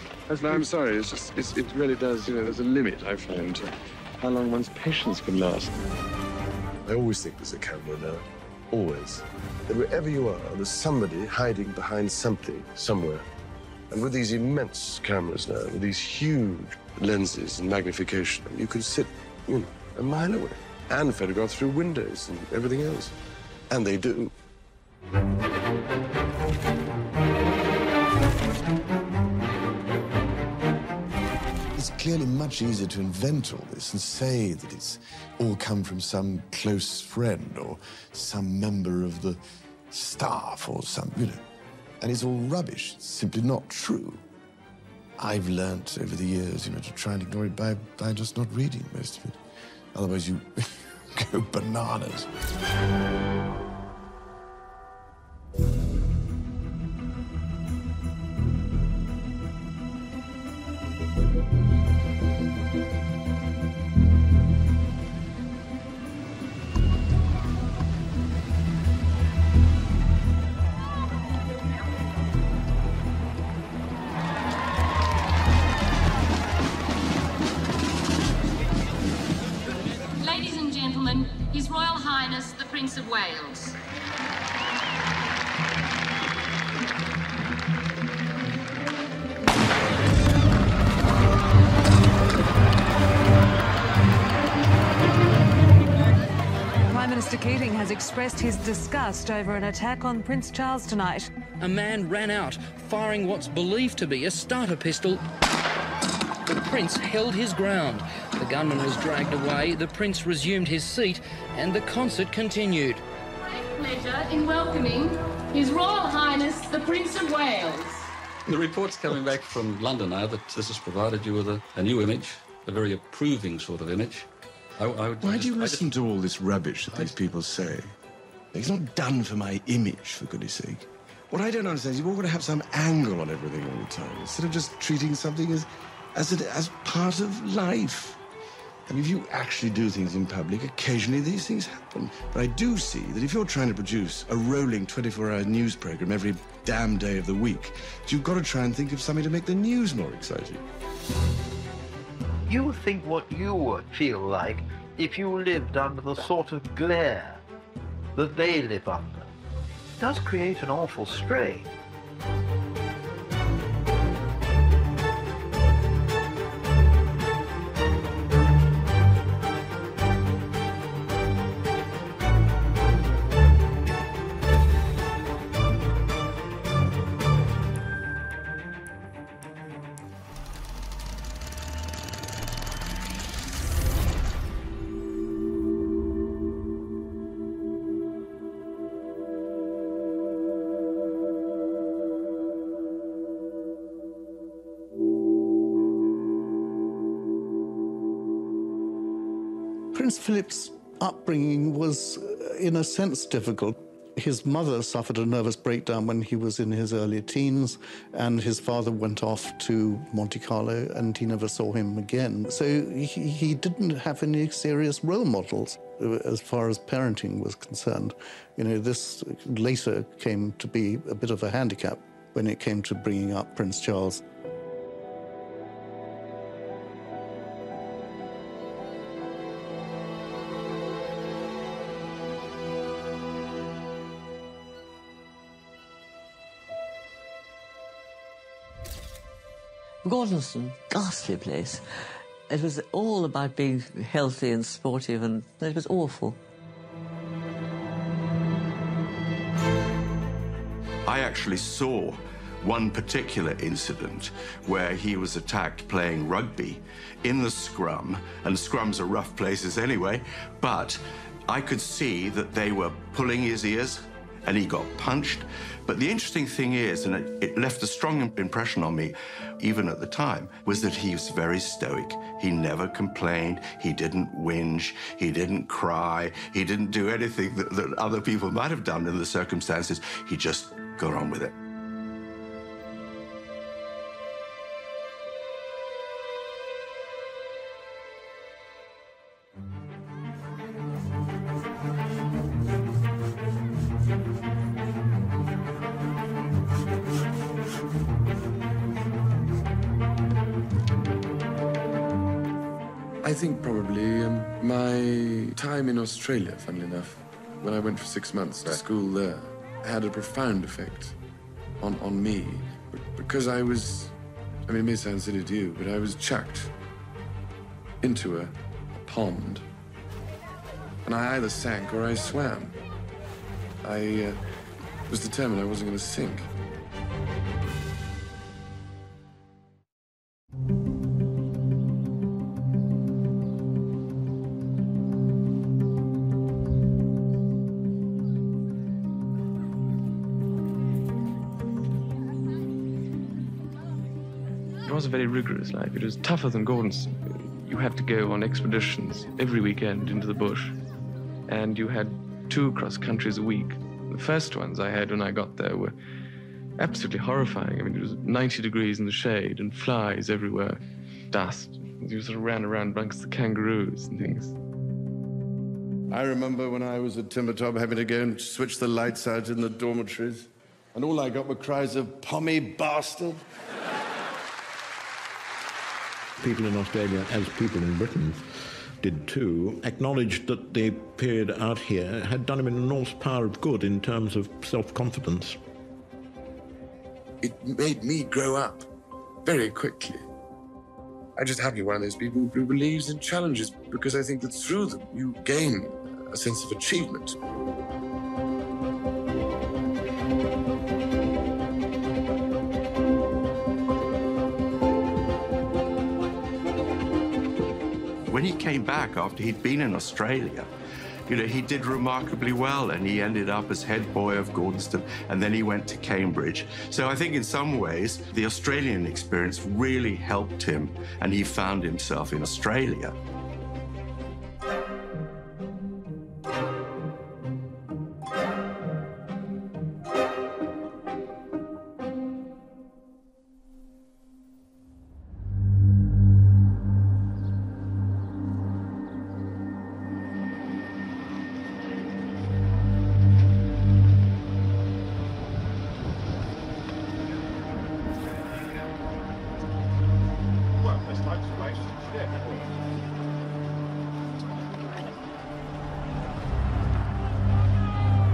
No, I'm sorry. It's just, it really does, there's a limit, I find, to how long one's patience can last. I always think there's a camera now. Always. That wherever you are, there's somebody hiding behind something, somewhere. And with these immense cameras now, with these huge lenses and magnification, you can sit, a mile away and photograph through windows and everything else. And they do. It's clearly much easier to invent all this and say that it's all come from some close friend or some member of the staff or some, And it's all rubbish. It's simply not true. I've learnt over the years, to try and ignore it by just not reading most of it. Otherwise, you go bananas. Ladies and gentlemen, His Royal Highness, the Prince of Wales. Prime Minister Keating has expressed his disgust over an attack on Prince Charles tonight. A man ran out, firing what's believed to be a starter pistol. The Prince held his ground. The gunman was dragged away, the Prince resumed his seat, and the concert continued. Great pleasure in welcoming His Royal Highness, the Prince of Wales. The report's coming back from London now that this has provided you with a new image, a very approving sort of image. Why do you listen to all this rubbish that these people say? It's not done for my image, for goodness sake. What I don't understand is you've all got to have some angle on everything all the time, instead of just treating something as part of life. I mean, if you actually do things in public, occasionally these things happen. But I do see that if you're trying to produce a rolling 24-hour news program every damn day of the week, you've got to try and think of something to make the news more exciting. You think what you would feel like if you lived under the sort of glare that they live under. It does create an awful strain. Prince Philip's upbringing was, in a sense, difficult. His mother suffered a nervous breakdown when he was in his early teens, and his father went off to Monte Carlo, and he never saw him again. So he didn't have any serious role models as far as parenting was concerned. You know, this later came to be a bit of a handicap when it came to bringing up Prince Charles. Gordonston, ghastly place. It was all about being healthy and sportive, and it was awful. I actually saw one particular incident where he was attacked playing rugby in the scrum, and scrums are rough places anyway, but I could see that they were pulling his ears and he got punched. But the interesting thing is, and it left a strong impression on me, even at the time, was that he was very stoic. He never complained, he didn't whinge, he didn't cry, he didn't do anything that other people might have done in the circumstances. He just got on with it. I think probably my time in Australia, funnily enough, when I went for 6 months to school there, had a profound effect on me. Because I was, I mean, it may sound silly to you, but I was chucked into a pond. And I either sank or I swam. I was determined I wasn't going to sink. It was a very rigorous life. It was tougher than Gordonston. You had to go on expeditions every weekend into the bush, and you had 2 cross countries a week. The first ones I had when I got there were absolutely horrifying. I mean, it was 90 degrees in the shade and flies everywhere. dust. You sort of ran around amongst the kangaroos and things. I remember when I was at Timbertop having to go and switch the lights out in the dormitories, and all I got were cries of, "Pommy bastard!" People in Australia, as people in Britain did too, acknowledged that the period out here had done him an enormous power of good in terms of self-confidence. It made me grow up very quickly. I just happen to be one of those people who believes in challenges because I think that through them you gain a sense of achievement. When he came back after he'd been in Australia, you know, he did remarkably well, and he ended up as head boy of Gordonston, and then he went to Cambridge. So I think in some ways, the Australian experience really helped him, and he found himself in Australia.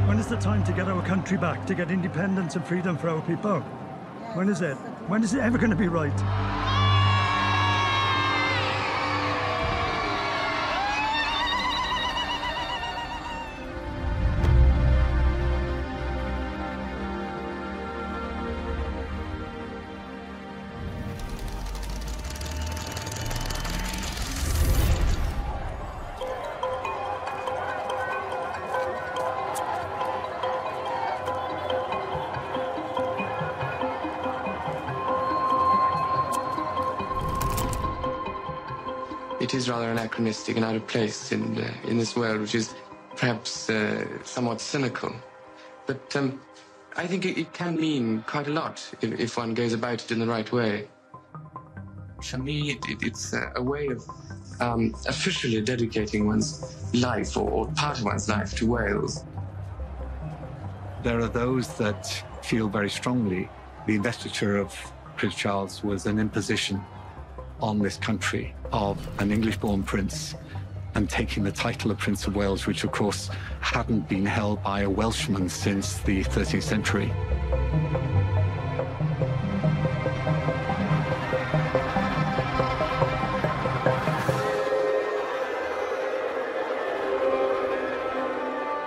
When is the time to get our country back, to get independence and freedom for our people? When is it? When is it ever going to be right? It is rather anachronistic and out of place in this world, which is perhaps somewhat cynical. But I think it can mean quite a lot if one goes about it in the right way. For me, it's a way of officially dedicating one's life or part of one's life to Wales. There are those that feel very strongly the investiture of Prince Charles was an imposition on this country of an English-born prince and taking the title of Prince of Wales, which of course hadn't been held by a Welshman since the 13th century.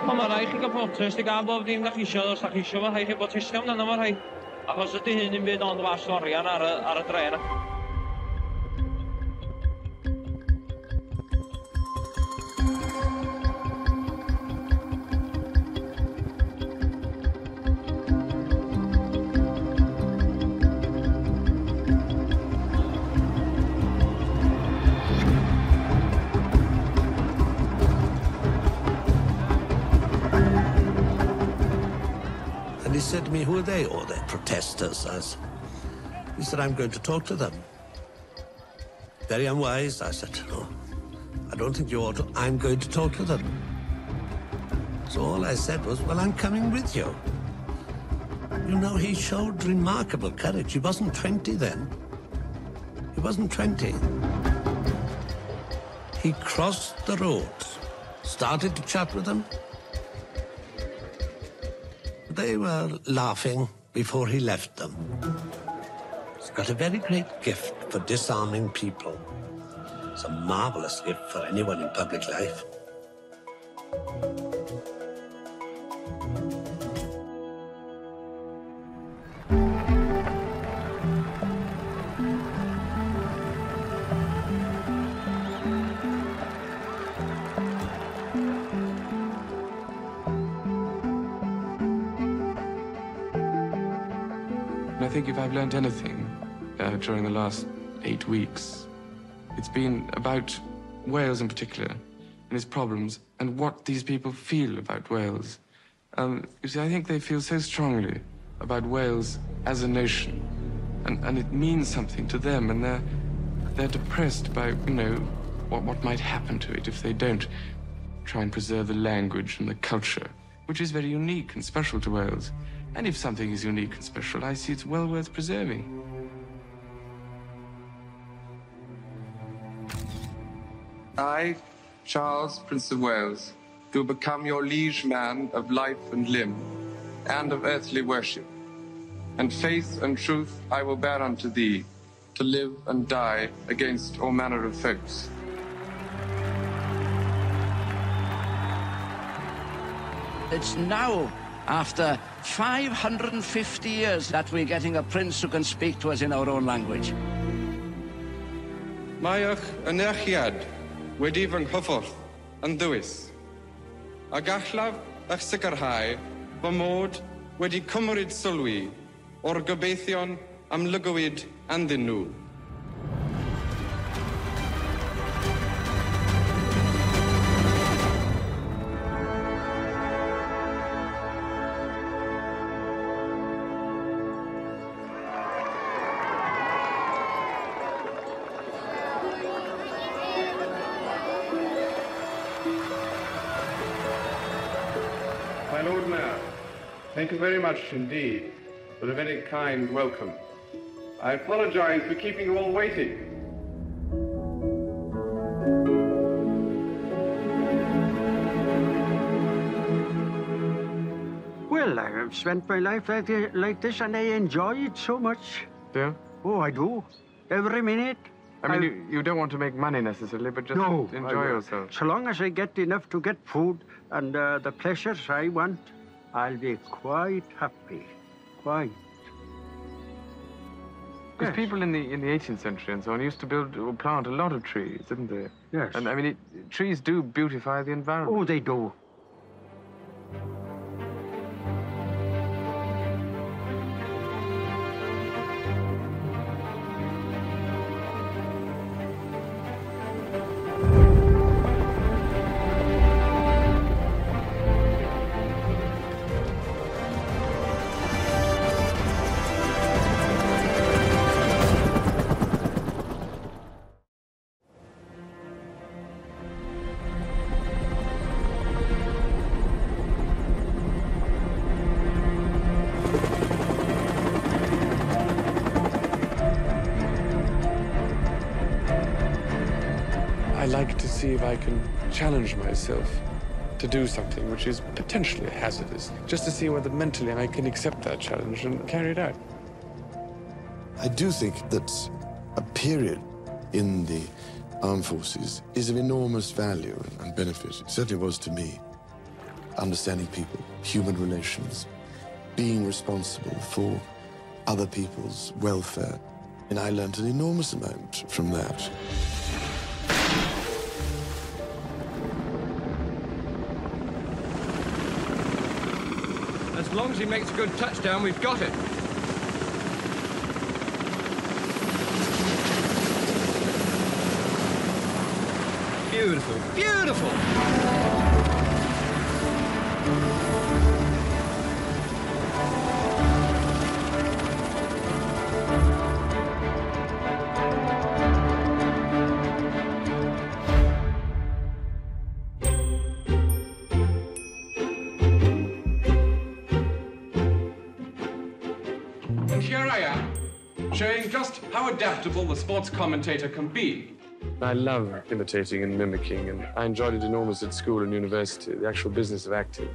Mae rai chi gael protest i gael bob dim da chi isio, os da chi isio fo, rhaid chi protestio amdano fo, rhaid. Achos ydy hyn yn byd ond fas orian ar y dren. He said to me, "Who are they?" "Oh, they're protesters." He said, "I'm going to talk to them." Very unwise. I said, "No, I don't think you ought to. I'm going to talk to them." So all I said was, "Well, I'm coming with you." You know, he showed remarkable courage. He wasn't 20 then. He wasn't 20. He crossed the roads, started to chat with them. They were laughing before he left them. He's got a very great gift for disarming people. It's a marvelous gift for anyone in public life. I think if I've learned anything during the last 8 weeks, it's been about Wales in particular and its problems and what these people feel about Wales. You see, I think they feel so strongly about Wales as a nation, and it means something to them, and They're depressed by, you know, what might happen to it if they don't try and preserve the language and the culture, which is very unique and special to Wales. And if something is unique and special, I see it's well worth preserving. I, Charles, Prince of Wales, do become your liege man of life and limb, and of earthly worship. And faith and truth I will bear unto thee, to live and die against all manner of foes. It's now, after 550 years, that we're getting a prince who can speak to us in our own language. Mae'ch yn erchiad wedi fy nghyffordd yn ddwys. A gallaf eich sicrhau fy mod wedi cymryd sylwi o'r gobeithion am lygwyd anddyn nhw. My Lord Mayor, thank you very much indeed for the very kind welcome. I apologize for keeping you all waiting. Well, I have spent my life like this and I enjoy it so much. Yeah? Oh, I do. Every minute. I mean, you don't want to make money necessarily, but just enjoy yourself. So long as I get enough to get food and the pleasures I want, I'll be quite happy. Quite. Because people in the 18th century and so on used to build or plant a lot of trees, didn't they? Yes. And I mean, trees do beautify the environment. Oh, they do. I like to see if I can challenge myself to do something which is potentially hazardous, just to see whether mentally I can accept that challenge and carry it out. I do think that a period in the armed forces is of enormous value and benefit. It certainly was to me. Understanding people, human relations, being responsible for other people's welfare. And I learned an enormous amount from that. As long as he makes a good touchdown, we've got it. Beautiful, beautiful! And here I am, showing just how adaptable the sports commentator can be. I love imitating and mimicking, and I enjoyed it enormously at school and university, the actual business of acting.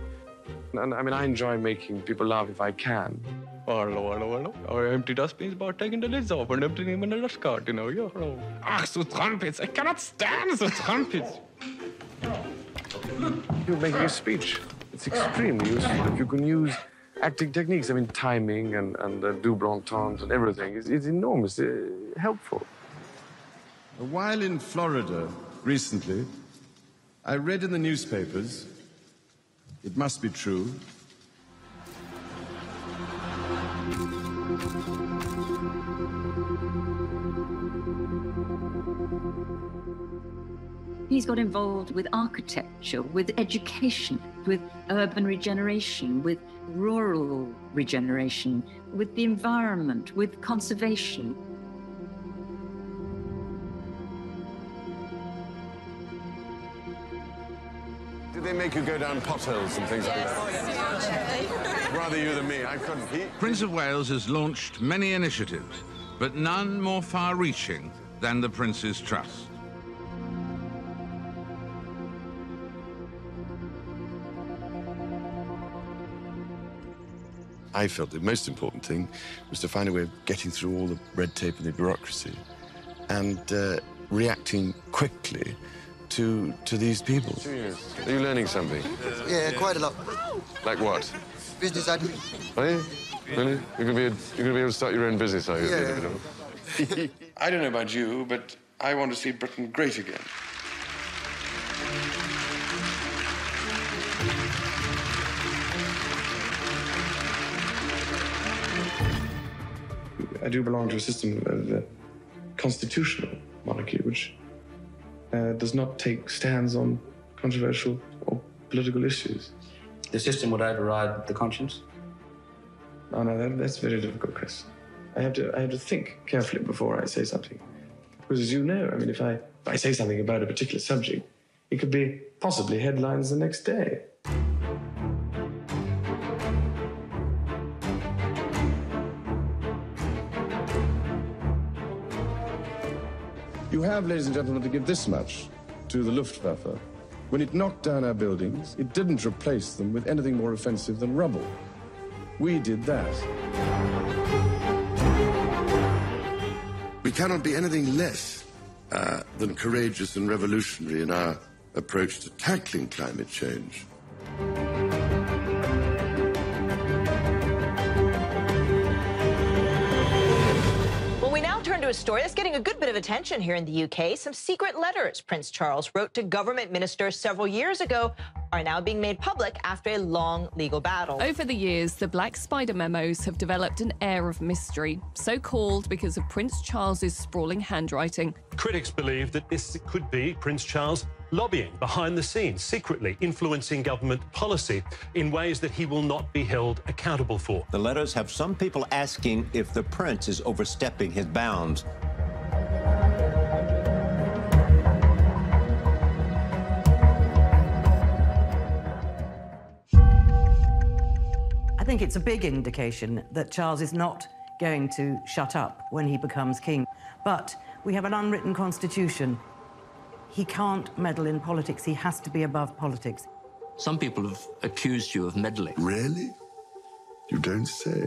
And I mean, I enjoy making people laugh if I can. Hello. Our empty dustbin is about taking the lids off and emptying them in a dust cart, you know. Ach, so trumpets. I cannot stand the trumpets. You're making a speech. It's extremely useful if you can use acting techniques. I mean, timing and double entendre and everything is enormously helpful. While in Florida recently, I read in the newspapers, it must be true, He's got involved with architecture, with education, with urban regeneration, with rural regeneration, with the environment, with conservation. Did they make you go down potholes and things like that? Rather you than me. I couldn't. Prince of Wales has launched many initiatives, but none more far-reaching than the Prince's Trust. I felt the most important thing was to find a way of getting through all the red tape and the bureaucracy and reacting quickly to these people. 2 years. Are you learning something? Yeah, quite a lot. Like what? Business admin. Are you? Really? You're gonna be able to start your own business, are you? Yeah. I don't know about you, but I want to see Britain great again. I do belong to a system of constitutional monarchy, which does not take stands on controversial or political issues. The system would override the conscience? Oh, no, that's a very difficult question. I have to think carefully before I say something. Because as you know, I mean, if I say something about a particular subject, it could be possibly headlines the next day. You have, ladies and gentlemen, to give this much to the Luftwaffe. When it knocked down our buildings, it didn't replace them with anything more offensive than rubble. We did that. We cannot be anything less than courageous and revolutionary in our approach to tackling climate change. We now turn to a story that's getting a good bit of attention here in the UK. Some secret letters Prince Charles wrote to government ministers several years ago are now being made public after a long legal battle. Over the years, the Black Spider memos have developed an air of mystery, so called because of Prince Charles's sprawling handwriting. Critics believe that this could be Prince Charles lobbying behind the scenes, secretly influencing government policy in ways that he will not be held accountable for. The letters have some people asking if the prince is overstepping his bounds. I think it's a big indication that Charles is not going to shut up when he becomes king. But we have an unwritten constitution. He can't meddle in politics. He has to be above politics. Some people have accused you of meddling. Really? You don't say.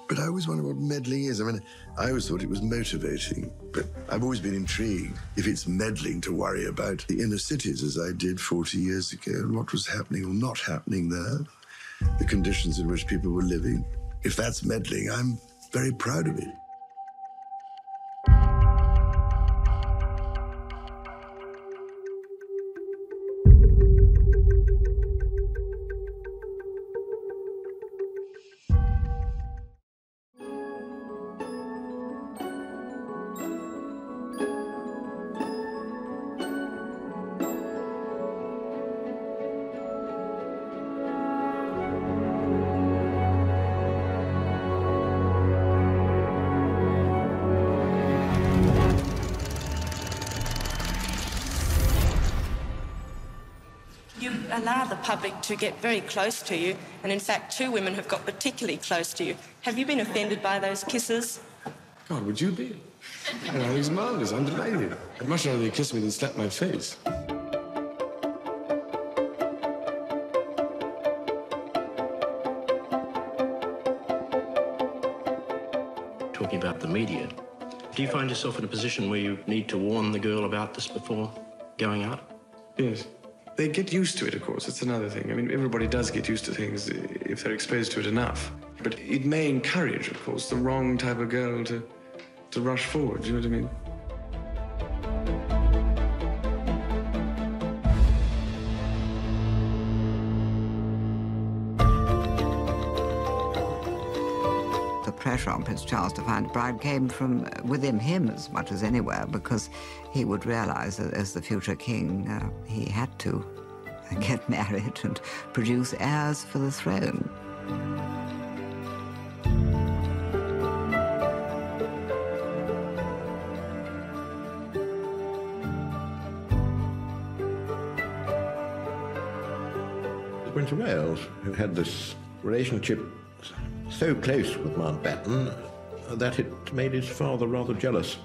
But I always wonder what meddling is. I mean, I always thought it was motivating, but I've always been intrigued if it's meddling to worry about the inner cities as I did 40 years ago and what was happening or not happening there, the conditions in which people were living. If that's meddling, I'm very proud of it. Allow the public to get very close to you, and in fact 2 women have got particularly close to you. Have you been offended by those kisses? God, would you be? I know, he's marvellous. I'm delighted. I'd much rather he kissed me than slap my face. Talking about the media, do you find yourself in a position where you need to warn the girl about this before going out? Yes. They get used to it, of course. It's another thing. I mean, everybody does get used to things if they're exposed to it enough. But it may encourage, of course, the wrong type of girl to rush forward. Do you know what I mean? The pressure on Prince Charles to find a bride came from within him as much as anywhere, because he would realize that as the future king, he had to get married and produce heirs for the throne. Prince of Wales, who had this relationship so close with Mountbatten that it made his father rather jealous.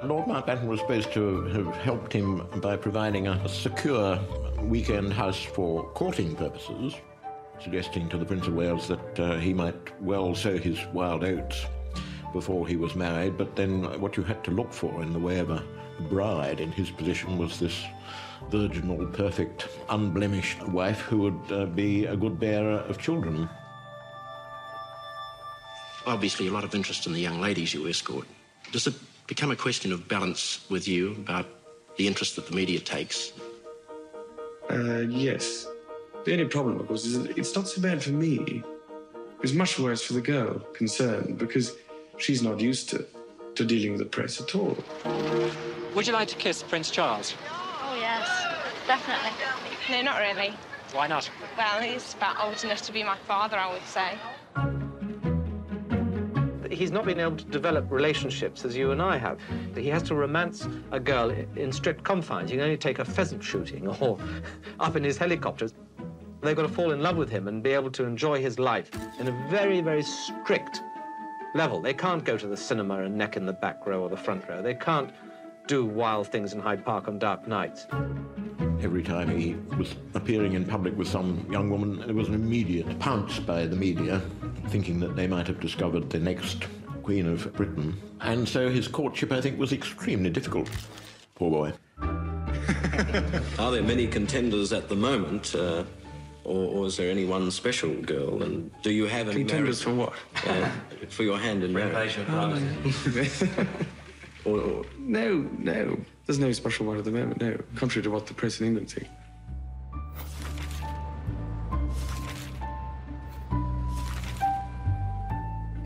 Lord Mountbatten was supposed to have helped him by providing a secure weekend house for courting purposes, suggesting to the Prince of Wales that he might well sow his wild oats before he was married, but then what you had to look for in the way of a bride in his position was this virginal, perfect, unblemished wife who would be a good bearer of children. Obviously, a lot of interest in the young ladies you escort. Does it become a question of balance with you about the interest that the media takes? Yes. The only problem, of course, is that it's not so bad for me. It's much worse for the girl concerned, because she's not used to dealing with the press at all. Would you like to kiss Prince Charles? Oh, yes, definitely. No, not really. Why not? Well, he's about old enough to be my father, I would say. He's not been able to develop relationships as you and I have. He has to romance a girl in strict confines. You can only take her pheasant shooting or up in his helicopters. They've got to fall in love with him and be able to enjoy his life in a very, very strict level. They can't go to the cinema and neck in the back row or the front row. They can't do wild things in Hyde Park on dark nights. Every time he was appearing in public with some young woman, there was an immediate pounce by the media, thinking that they might have discovered the next Queen of Britain. And so his courtship, I think, was extremely difficult. Poor boy. Are there many contenders at the moment, or is there any one special girl? And do you have any contenders for what? For your hand in marriage. No. There's no special one at the moment, no. Contrary to what the press in England think.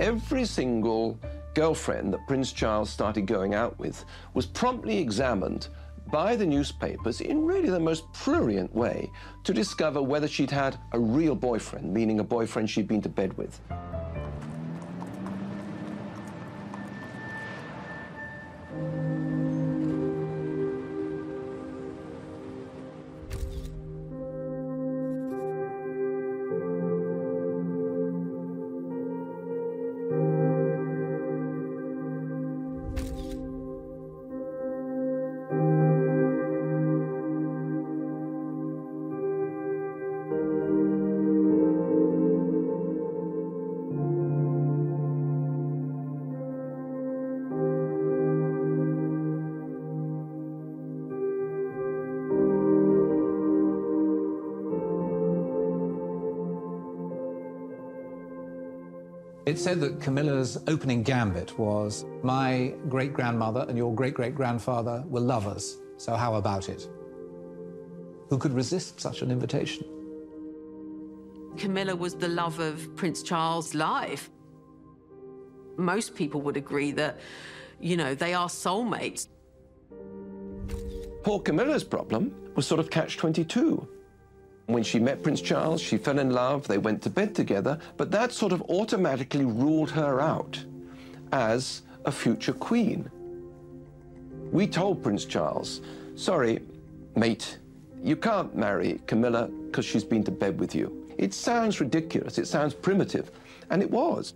Every single girlfriend that Prince Charles started going out with was promptly examined by the newspapers in really the most prurient way to discover whether she'd had a real boyfriend, meaning a boyfriend she'd been to bed with. It said that Camilla's opening gambit was, my great-grandmother and your great-great-grandfather were lovers, so how about it? Who could resist such an invitation? Camilla was the love of Prince Charles' life. Most people would agree that, you know, they are soulmates. Poor Camilla's problem was sort of catch-22. When she met Prince Charles, she fell in love, they went to bed together, but that sort of automatically ruled her out as a future queen. We told Prince Charles, sorry, mate, you can't marry Camilla because she's been to bed with you. It sounds ridiculous, it sounds primitive, and it was.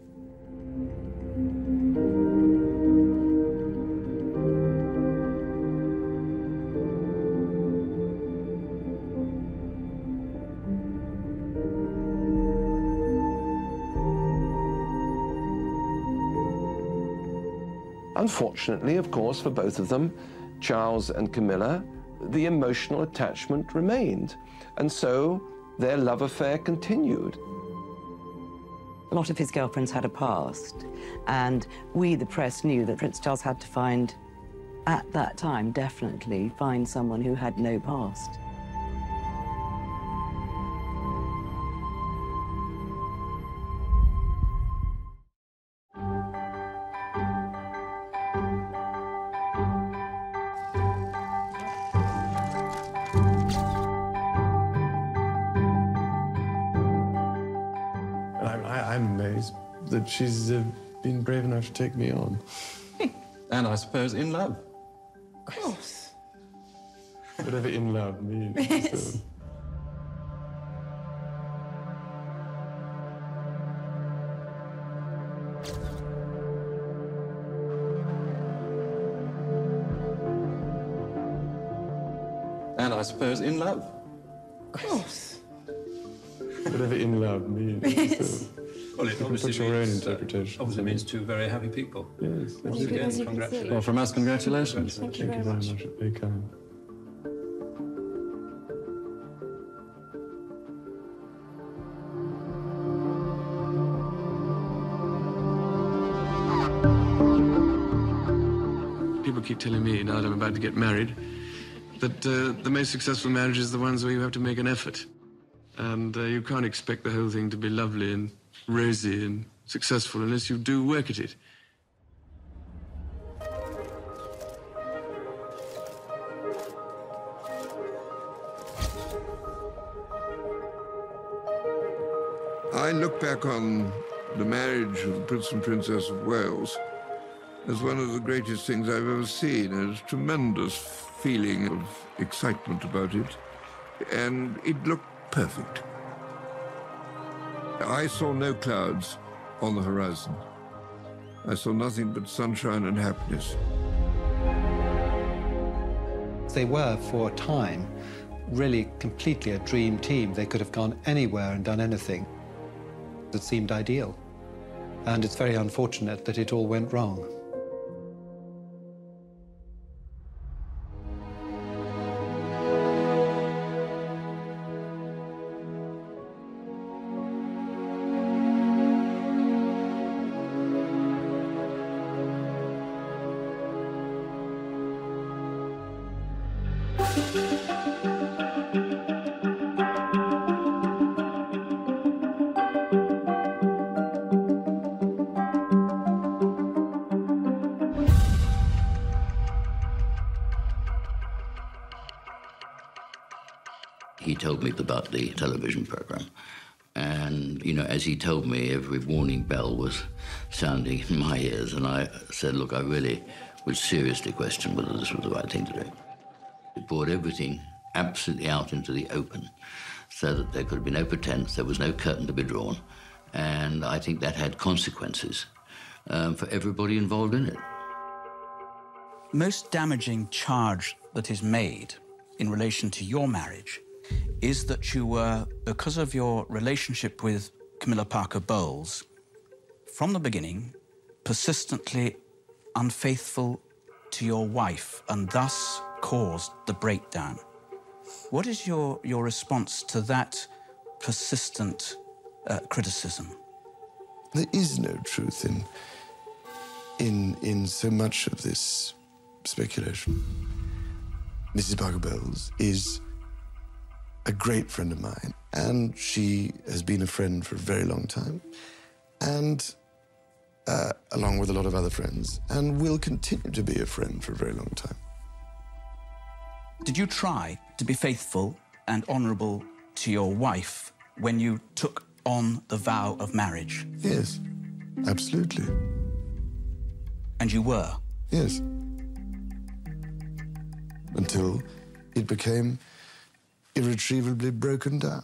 Unfortunately, of course, for both of them, Charles and Camilla, the emotional attachment remained. And so their love affair continued. A lot of his girlfriends had a past, and we, the press, knew that Prince Charles had to find, at that time, definitely find someone who had no past. I'm amazed that she's been brave enough to take me on. And I suppose in love. Of course. Whatever in love means. Yes. And I suppose in love. Of course. Whatever in love means. Yes. Well, it you obviously can put your own means, interpretation. Obviously means two very happy people. Yes. Once again, congratulations. Well, from us, congratulations. Thank you very much. Very kind. People keep telling me, now that I'm about to get married, that the most successful marriages are the ones where you have to make an effort. And you can't expect the whole thing to be lovely and rosy and successful unless you do work at it. I look back on the marriage of the Prince and Princess of Wales as one of the greatest things I've ever seen. There's a tremendous feeling of excitement about it, and it looked perfect. I saw no clouds on the horizon. I saw nothing but sunshine and happiness. They were, for a time, really completely a dream team. They could have gone anywhere and done anything that seemed ideal. And it's very unfortunate that it all went wrong. He told me about the television program. And, you know, as he told me, every warning bell was sounding in my ears. And I said, look, I really would seriously question whether this was the right thing to do. It brought everything absolutely out into the open so that there could be no pretense, there was no curtain to be drawn. And I think that had consequences for everybody involved in it. Most damaging charge that is made in relation to your marriage is that you were, because of your relationship with Camilla Parker Bowles, from the beginning, persistently unfaithful to your wife and thus caused the breakdown. What is your response to that persistent criticism? There is no truth in so much of this speculation. Mrs. Parker Bowles is a great friend of mine, and she has been a friend for a very long time, and along with a lot of other friends, and will continue to be a friend for a very long time. Did you try to be faithful and honourable to your wife when you took on the vow of marriage? Yes, absolutely. And you were? Yes. Until it became irretrievably broken down.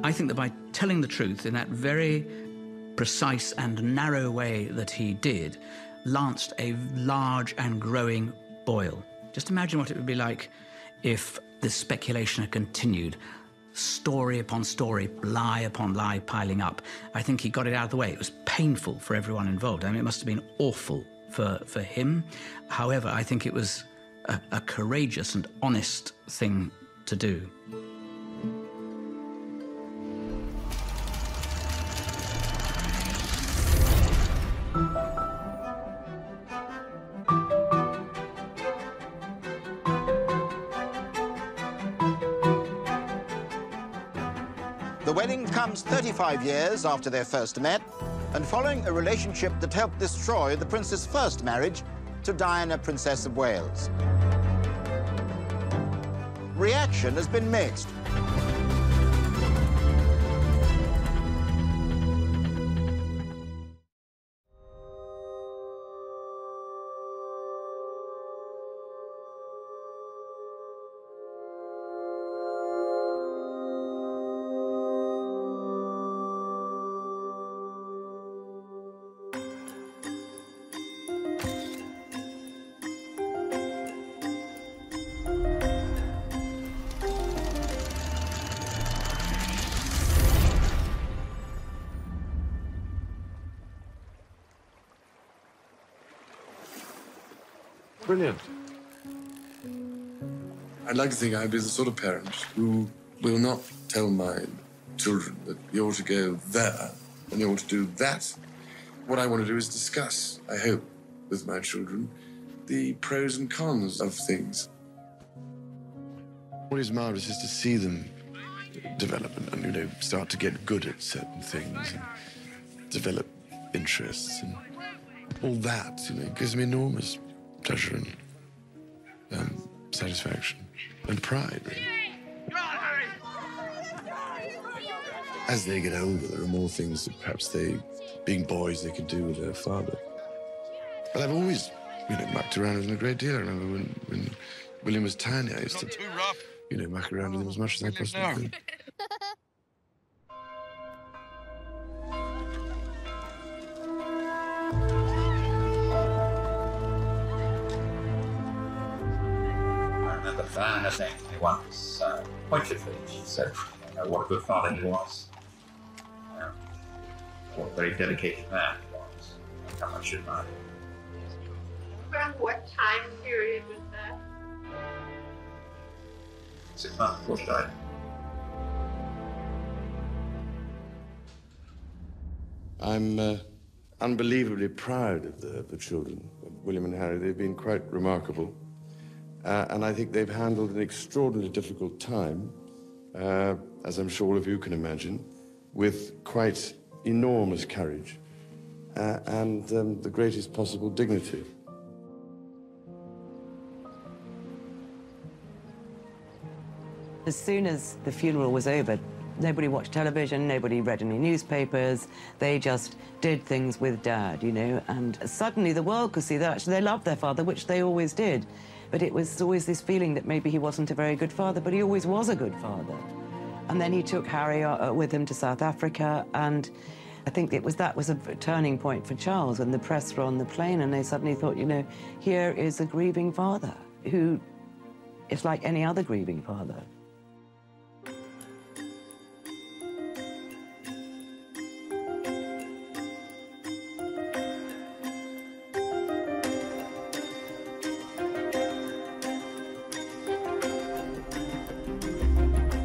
I think that by telling the truth in that very precise and narrow way that he did, lanced a large and growing boil. Just imagine what it would be like if this speculation had continued, story upon story, lie upon lie piling up. I think he got it out of the way. It was painful for everyone involved. I mean, it must have been awful for him. However, I think it was a courageous and honest thing to do. The wedding comes 35 years after they first met. and following a relationship that helped destroy the prince's first marriage to Diana, Princess of Wales. Reaction has been mixed. Brilliant. I'd like to think I'd be the sort of parent who will not tell my children that you ought to go there and you ought to do that. What I want to do is discuss, I hope, with my children, the pros and cons of things. What is marvelous is to see them develop and you know, start to get good at certain things and develop interests and all that, you know, gives me enormous pleasure and satisfaction and pride, really. As they get older, there are more things that perhaps they, being boys, they could do with their father. But I've always, you know, mucked around with him a great deal. I remember when William was tiny, I used to, you know, muck around with him as much as I possibly could. Diana saying to me once, pointedly, she said, you know, what a good father he was. What a very dedicated man he was. How much admired him. Around what time period was that? 6 months before she died. I'm unbelievably proud of the children, of William and Harry. They've been quite remarkable. And I think they've handled an extraordinarily difficult time, as I'm sure all of you can imagine, with quite enormous courage and the greatest possible dignity. As soon as the funeral was over, nobody watched television, nobody read any newspapers. They just did things with Dad, you know, and suddenly the world could see that actually they loved their father, which they always did. But it was always this feeling that maybe he wasn't a very good father, but he always was a good father. And then he took Harry with him to South Africa, and I think that was a turning point for Charles, when the press were on the plane, and they suddenly thought, you know, here is a grieving father who is like any other grieving father.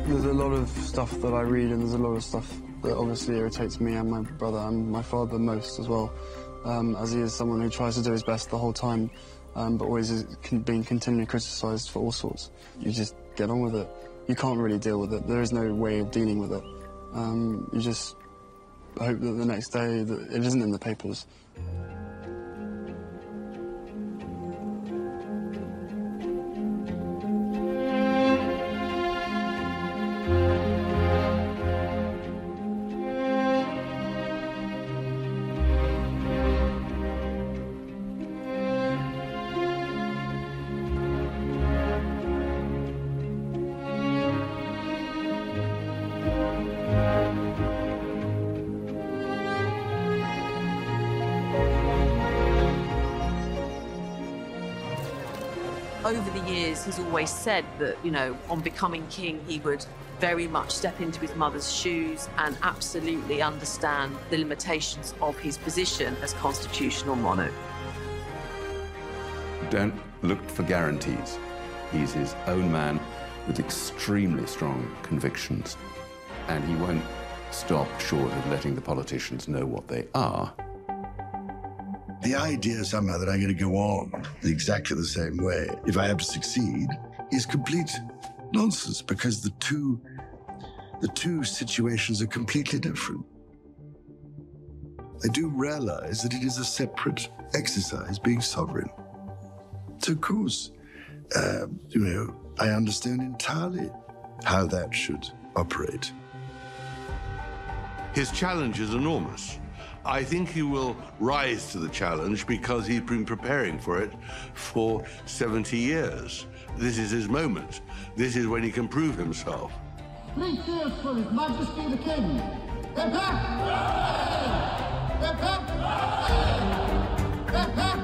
There's a lot of stuff that I read, and there's a lot of stuff that obviously irritates me and my brother and my father most as well, as he is someone who tries to do his best the whole time, but always is being continually criticised for all sorts. You just get on with it. You can't really deal with it. There is no way of dealing with it. You just hope that the next day that it isn't in the papers. Over the years, he's always said that, you know, on becoming king, he would very much step into his mother's shoes and absolutely understand the limitations of his position as constitutional monarch. Don't look for guarantees. He's his own man with extremely strong convictions, and he won't stop short of letting the politicians know what they are. The idea somehow that I'm going to go on exactly the same way, if I have to succeed, is complete nonsense, because the two situations are completely different. they do realize that it is a separate exercise being sovereign. So, of course, you know, I understand entirely how that should operate. His challenge is enormous. I think he will rise to the challenge because he's been preparing for it for 70 years. This is his moment. This is when he can prove himself. 3 cheers for His Majesty the King. Hip hip! Hip hip! Hip hip!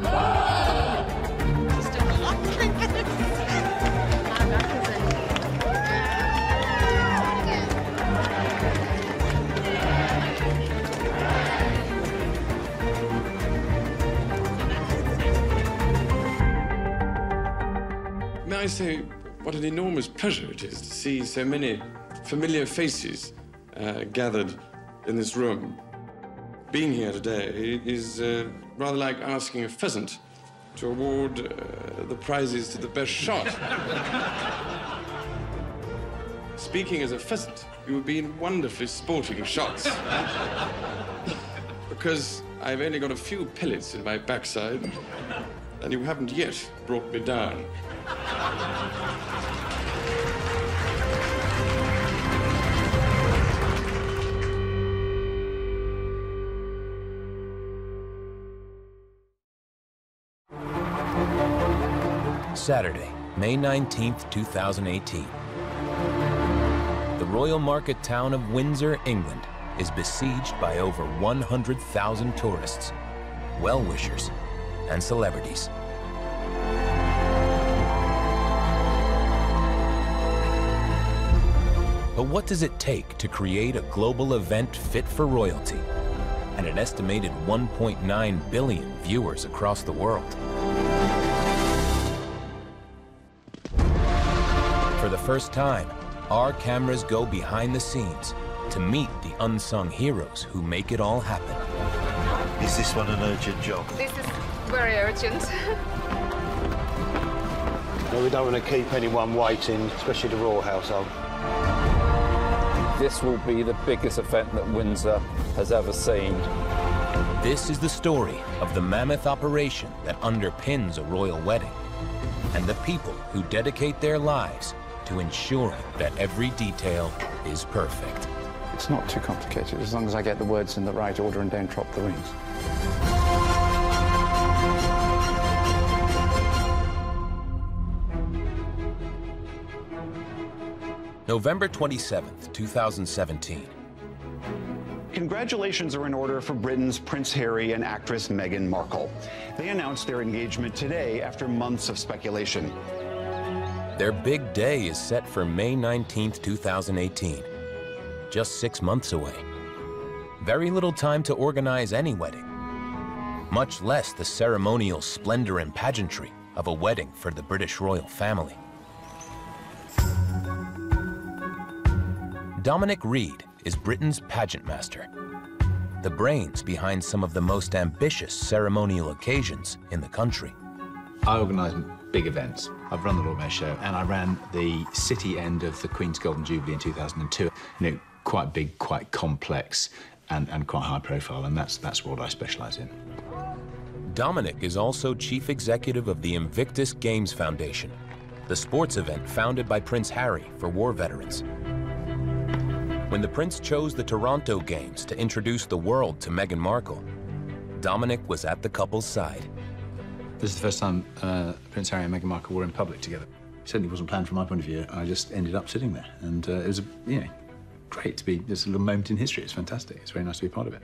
May I say what an enormous pleasure it is to see so many familiar faces gathered in this room. Being here today is rather like asking a pheasant to award the prizes to the best shot. Speaking as a pheasant, you have been wonderfully sporting shots. Because I've only got a few pellets in my backside, and you haven't yet brought me down. Saturday, May 19th, 2018. The royal market town of Windsor, England, is besieged by over 100,000 tourists, well-wishers, and celebrities. But what does it take to create a global event fit for royalty and an estimated 1.9 billion viewers across the world? For the first time, our cameras go behind the scenes to meet the unsung heroes who make it all happen. Is this one an urgent job? This is very urgent. No, we don't want to keep anyone waiting, especially the royal household. This will be the biggest event that Windsor has ever seen. This is the story of the mammoth operation that underpins a royal wedding and the people who dedicate their lives to ensuring that every detail is perfect. It's not too complicated, as long as I get the words in the right order and don't drop the rings. November 27th, 2017. Congratulations are in order for Britain's Prince Harry and actress Meghan Markle. They announced their engagement today after months of speculation. Their big day is set for May 19th, 2018. Just 6 months away. Very little time to organize any wedding, much less the ceremonial splendor and pageantry of a wedding for the British royal family. Dominic Reed is Britain's pageant master, the brains behind some of the most ambitious ceremonial occasions in the country. I organise big events. I've run the Lord Mayor's Show, and I ran the city end of the Queen's Golden Jubilee in 2002. You know, quite big, quite complex, and quite high profile, and that's what I specialise in. Dominic is also chief executive of the Invictus Games Foundation, the sports event founded by Prince Harry for war veterans. When the Prince chose the Toronto Games to introduce the world to Meghan Markle, Dominic was at the couple's side. This is the first time Prince Harry and Meghan Markle were in public together. It certainly wasn't planned from my point of view. I just ended up sitting there, and it was, great to be just a little moment in history. It's fantastic. It's very nice to be part of it.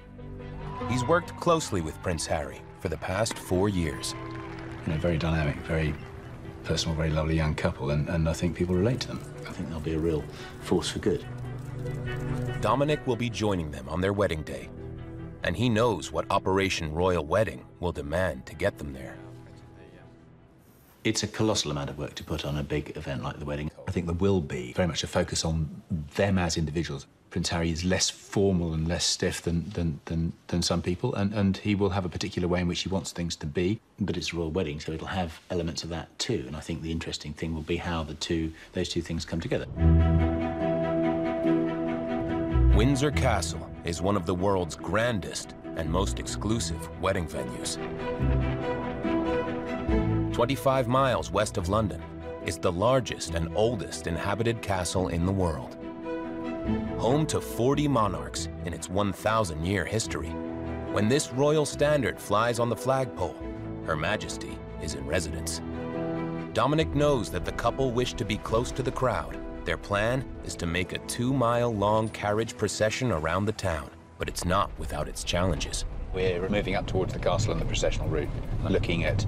He's worked closely with Prince Harry for the past 4 years. You know, very dynamic, very personal, very lovely young couple, and I think people relate to them. I think they'll be a real force for good. Dominic will be joining them on their wedding day, and he knows what Operation Royal Wedding will demand to get them there. It's a colossal amount of work to put on a big event like the wedding. I think there will be very much a focus on them as individuals. Prince Harry is less formal and less stiff than some people, and he will have a particular way in which he wants things to be. But it's a royal wedding, so it'll have elements of that too. And I think the interesting thing will be how those two things come together. Windsor Castle is one of the world's grandest and most exclusive wedding venues. 25 miles west of London is the largest and oldest inhabited castle in the world. Home to 40 monarchs in its 1,000-year history. When this royal standard flies on the flagpole, Her Majesty is in residence. Dominic knows that the couple wish to be close to the crowd. Their plan is to make a 2-mile-long carriage procession around the town, but it's not without its challenges. We're moving up towards the castle on the processional route, looking at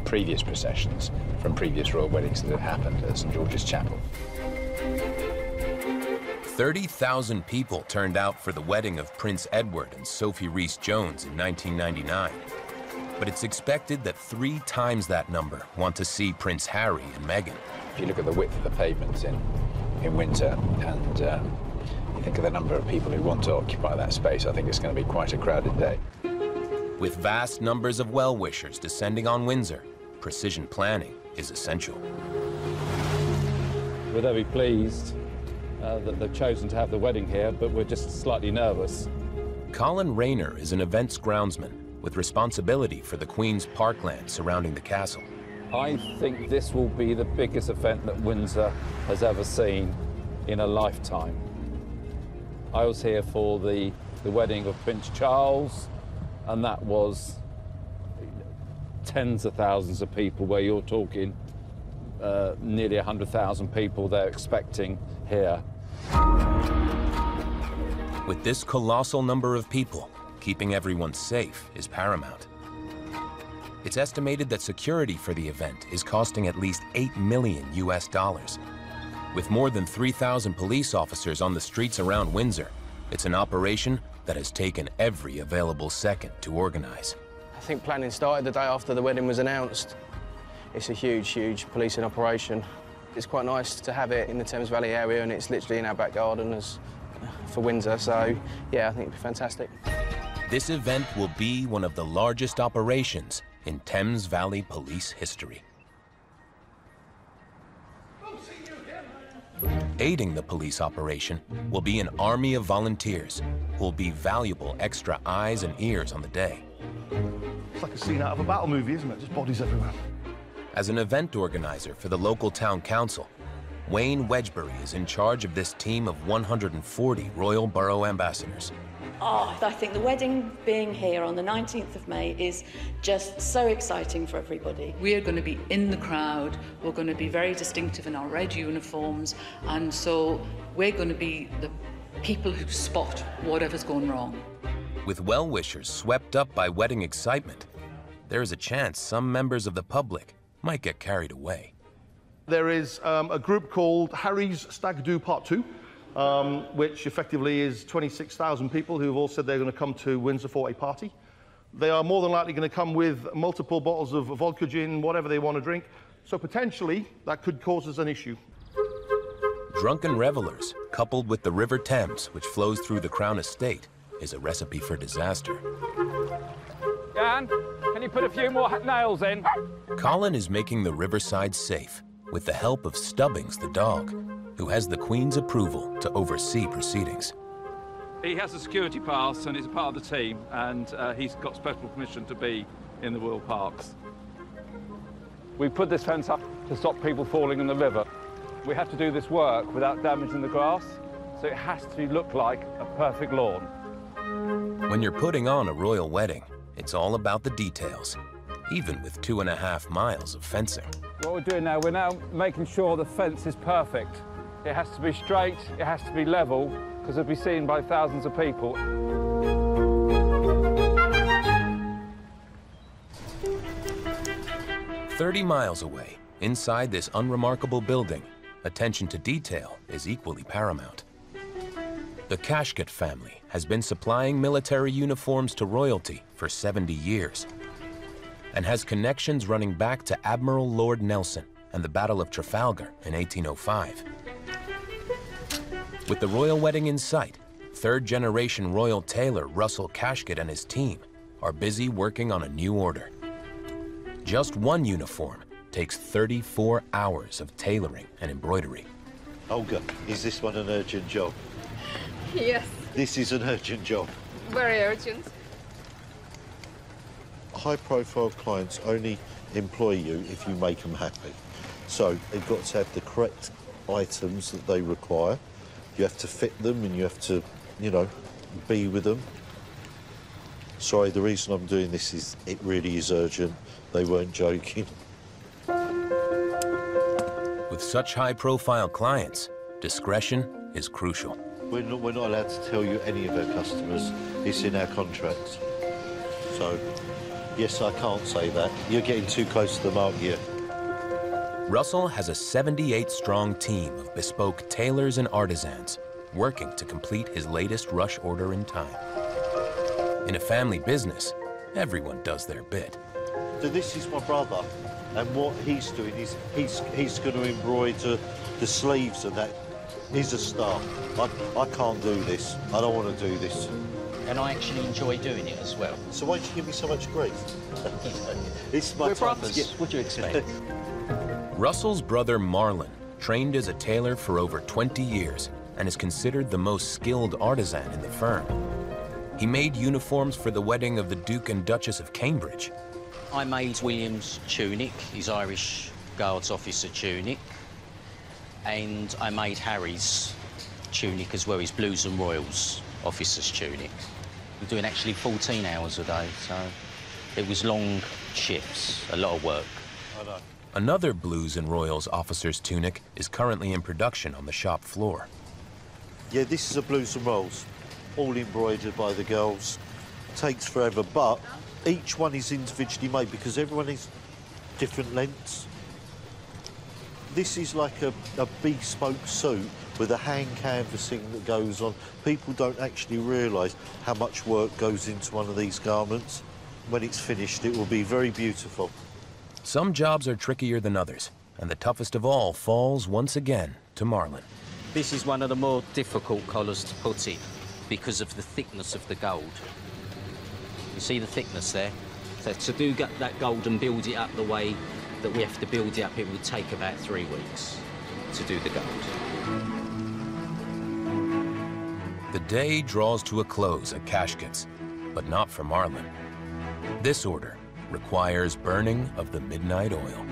previous processions from previous royal weddings that have happened at St George's Chapel. 30,000 people turned out for the wedding of Prince Edward and Sophie Rhys-Jones in 1999. But it's expected that 3 times that number want to see Prince Harry and Meghan. If you look at the width of the pavements in winter and you think of the number of people who want to occupy that space, I think it's going to be quite a crowded day. With vast numbers of well-wishers descending on Windsor, precision planning is essential. We're very pleased that they've chosen to have the wedding here, but we're just slightly nervous. Colin Rayner is an events groundsman with responsibility for the Queen's parkland surrounding the castle. I think this will be the biggest event that Windsor has ever seen in a lifetime. I was here for the wedding of Prince Charles, and that was tens of thousands of people, where you're talking nearly 100,000 people they're expecting here. With this colossal number of people, keeping everyone safe is paramount. It's estimated that security for the event is costing at least $8 million US. With more than 3,000 police officers on the streets around Windsor, it's an operation that has taken every available second to organize. I think planning started the day after the wedding was announced. It's a huge, huge policing operation. It's quite nice to have it in the Thames Valley area, and it's literally in our back garden for Windsor, so yeah, I think it'd be fantastic. This event will be one of the largest operations in Thames Valley police history. Aiding the police operation will be an army of volunteers who will be valuable extra eyes and ears on the day. It's like a scene out of a battle movie, isn't it? Just bodies everywhere. As an event organizer for the local town council, Wayne Wedgbury is in charge of this team of 140 Royal Borough ambassadors. Oh, I think the wedding being here on the 19th of May is just so exciting for everybody. We're going to be in the crowd, we're going to be very distinctive in our red uniforms, and so we're going to be the people who spot whatever's going wrong. With well-wishers swept up by wedding excitement, there is a chance some members of the public might get carried away. There is a group called Harry's Stag Do Part 2, which effectively is 26,000 people who've all said they're going to come to Windsor for a party. They are more than likely going to come with multiple bottles of vodka, gin, whatever they want to drink. So potentially, that could cause us an issue. Drunken revelers, coupled with the River Thames, which flows through the Crown Estate, is a recipe for disaster. Dan, can you put a few more nails in? Colin is making the riverside safe with the help of Stubbings the dog, who has the Queen's approval to oversee proceedings. He has a security pass and is a part of the team, and he's got special permission to be in the Royal Parks. We put this fence up to stop people falling in the river. We have to do this work without damaging the grass, so it has to look like a perfect lawn. When you're putting on a royal wedding, it's all about the details, even with 2.5 miles of fencing. What we're doing now, we're now making sure the fence is perfect. It has to be straight, it has to be level, because it'll be seen by thousands of people. 30 miles away, inside this unremarkable building, attention to detail is equally paramount. The Cashcott family has been supplying military uniforms to royalty for 70 years and has connections running back to Admiral Lord Nelson and the Battle of Trafalgar in 1805. With the royal wedding in sight, third-generation royal tailor Russell Cashcott and his team are busy working on a new order. Just one uniform takes 34 hours of tailoring and embroidery. Olga, is this one an urgent job? Yes. This is an urgent job. Very urgent. high-profile clients only employ you if you make them happy. So they've got to have the correct items that they require. You have to fit them and you have to, you know, be with them. Sorry, the reason I'm doing this is it really is urgent. They weren't joking. With such high-profile clients, discretion is crucial. We're not allowed to tell you any of our customers. It's in our contracts. So, yes, I can't say that. You're getting too close to the mark here. Russell has a 78-strong team of bespoke tailors and artisans working to complete his latest rush order in time. In a family business, everyone does their bit. So this is my brother, and what he's doing is he's going to embroider the sleeves of that. He's a star. I can't do this. I don't want to do this. And I actually enjoy doing it as well. So why'd you give me so much grief? It's my We're time brothers. to get... What do you expect? Russell's brother Marlon trained as a tailor for over 20 years and is considered the most skilled artisan in the firm. He made uniforms for the wedding of the Duke and Duchess of Cambridge. I made William's tunic, his Irish Guards officer tunic, and I made Harry's tunic as well, his Blues and Royals officer's tunic. We're doing actually 14 hours a day, so it was long shifts, a lot of work. Another Blues and Royals officer's tunic is currently in production on the shop floor. Yeah, this is a Blues and Rolls, all embroidered by the girls. Takes forever, but each one is individually made because everyone is different lengths. This is like a bespoke suit with a hand canvassing that goes on. People don't actually realise how much work goes into one of these garments. When it's finished, it will be very beautiful. Some jobs are trickier than others, and the toughest of all falls once again to Marlon. This is one of the more difficult collars to put in because of the thickness of the gold. You see the thickness there? So to do that gold and build it up the way that we have to build it up, it would take about 3 weeks to do the gold. The day draws to a close at Caskets, but not for Marlon. This order requires burning of the midnight oil.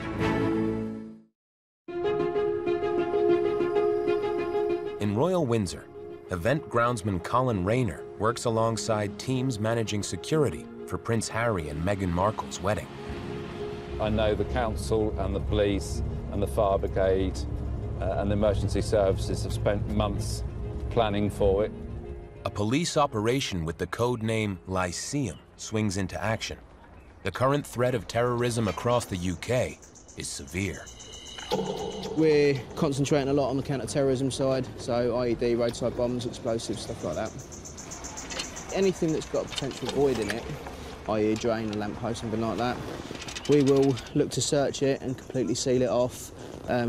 In Royal Windsor, event groundsman Colin Rayner works alongside teams managing security for Prince Harry and Meghan Markle's wedding. I know the council and the police and the fire brigade and the emergency services have spent months planning for it. A police operation with the code name Lyceum swings into action. The current threat of terrorism across the UK is severe. We're concentrating a lot on the counter-terrorism side, so IED, roadside bombs, explosives, stuff like that. Anything that's got a potential void in it, i.e. a drain, a lamppost, something like that, we will look to search it and completely seal it off,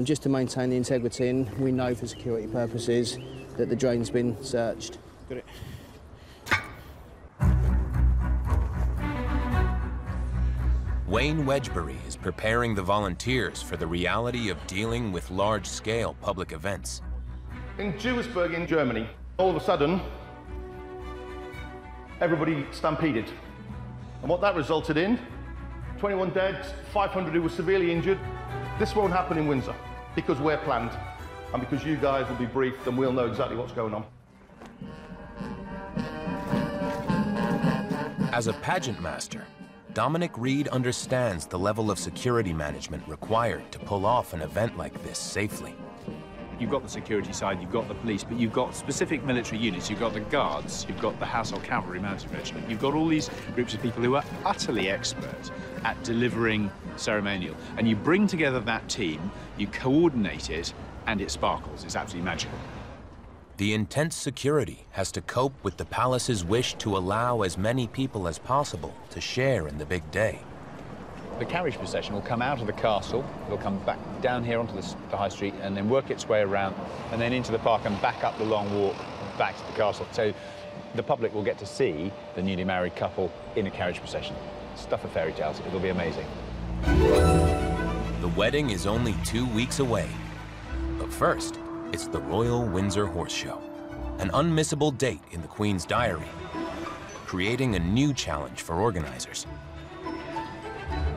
just to maintain the integrity, and we know for security purposes that the drain's been searched. Got it. Wayne Wedgbury is preparing the volunteers for the reality of dealing with large-scale public events. In Duisburg in Germany, all of a sudden, everybody stampeded. And what that resulted in, 21 dead, 500 who were severely injured. This won't happen in Windsor because we're planned and because you guys will be briefed and we'll know exactly what's going on. As a pageant master, Dominic Reed understands the level of security management required to pull off an event like this safely. You've got the security side, you've got the police, but you've got specific military units. You've got the guards, you've got the Household Cavalry Mounted Regiment. You've got all these groups of people who are utterly expert at delivering ceremonial. And you bring together that team, you coordinate it, and it sparkles. It's absolutely magical. The intense security has to cope with the palace's wish to allow as many people as possible to share in the big day. The carriage procession will come out of the castle, it'll come back down here onto the high street and then work its way around and then into the park and back up the long walk back to the castle. So the public will get to see the newly married couple in a carriage procession. Stuff of fairy tales, it'll be amazing. The wedding is only 2 weeks away. But first, it's the Royal Windsor Horse Show, an unmissable date in the Queen's diary, creating a new challenge for organizers.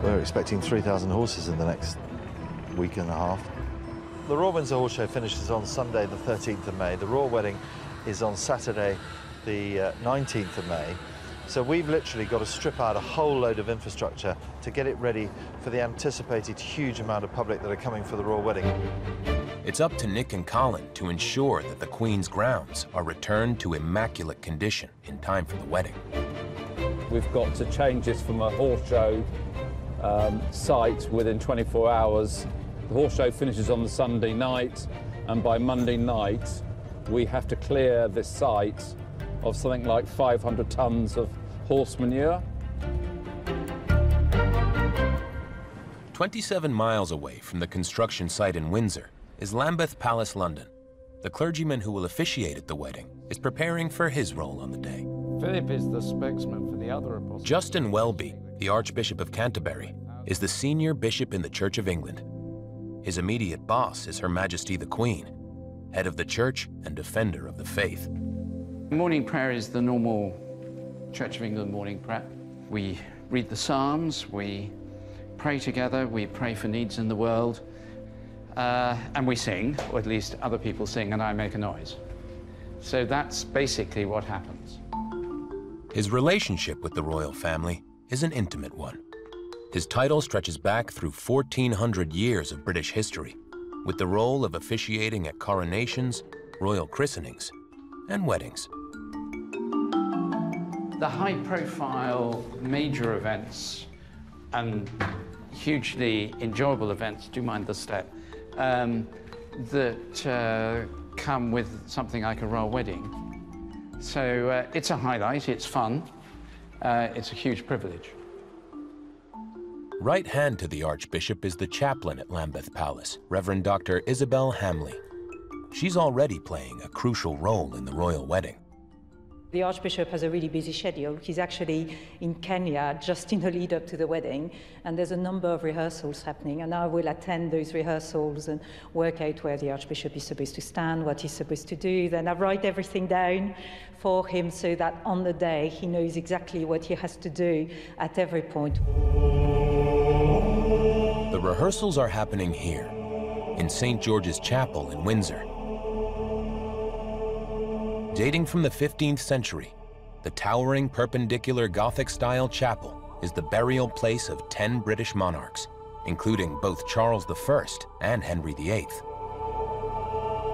We're expecting 3,000 horses in the next week and a half. The Royal Windsor Horse Show finishes on Sunday, the 13th of May. The Royal Wedding is on Saturday, the 19th of May. So we've literally got to strip out a whole load of infrastructure to get it ready for the anticipated huge amount of public that are coming for the Royal Wedding. It's up to Nick and Colin to ensure that the Queen's grounds are returned to immaculate condition in time for the wedding. We've got to change this from a horse show site within 24 hours. The horse show finishes on the Sunday night, and by Monday night, we have to clear this site of something like 500 tons of horse manure. 27 miles away from the construction site in Windsor is Lambeth Palace, London. The clergyman who will officiate at the wedding is preparing for his role on the day. Philip is the spokesman for the other apostles. Justin Welby, the Archbishop of Canterbury, is the senior bishop in the Church of England. His immediate boss is Her Majesty the Queen, head of the Church and defender of the faith. Morning prayer is the normal Church of England morning prayer. We read the Psalms, we pray together, we pray for needs in the world, and we sing, or at least other people sing, and I make a noise. So that's basically what happens. His relationship with the royal family is an intimate one. His title stretches back through 1,400 years of British history, with the role of officiating at coronations, royal christenings, and weddings. The high-profile major events and hugely enjoyable events, do mind the step, that come with something like a royal wedding. So it's a highlight, it's fun, it's a huge privilege. Right hand to the Archbishop is the chaplain at Lambeth Palace, Reverend Dr. Isabel Hamley. She's already playing a crucial role in the royal wedding. The Archbishop has a really busy schedule. He's actually in Kenya just in the lead up to the wedding, and there's a number of rehearsals happening, and I will attend those rehearsals and work out where the Archbishop is supposed to stand, what he's supposed to do. Then I write everything down for him so that on the day he knows exactly what he has to do at every point. The rehearsals are happening here, in St. George's Chapel in Windsor. Dating from the 15th century, the towering perpendicular Gothic-style chapel is the burial place of 10 British monarchs, including both Charles I and Henry VIII.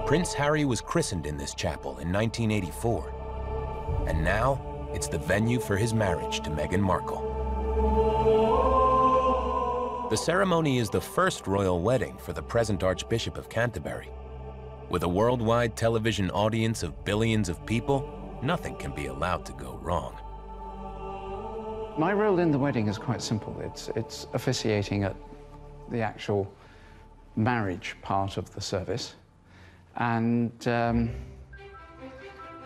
Prince Harry was christened in this chapel in 1984, and now it's the venue for his marriage to Meghan Markle. The ceremony is the first royal wedding for the present Archbishop of Canterbury. With a worldwide television audience of billions of people, nothing can be allowed to go wrong. My role in the wedding is quite simple. It's officiating at the actual marriage part of the service, and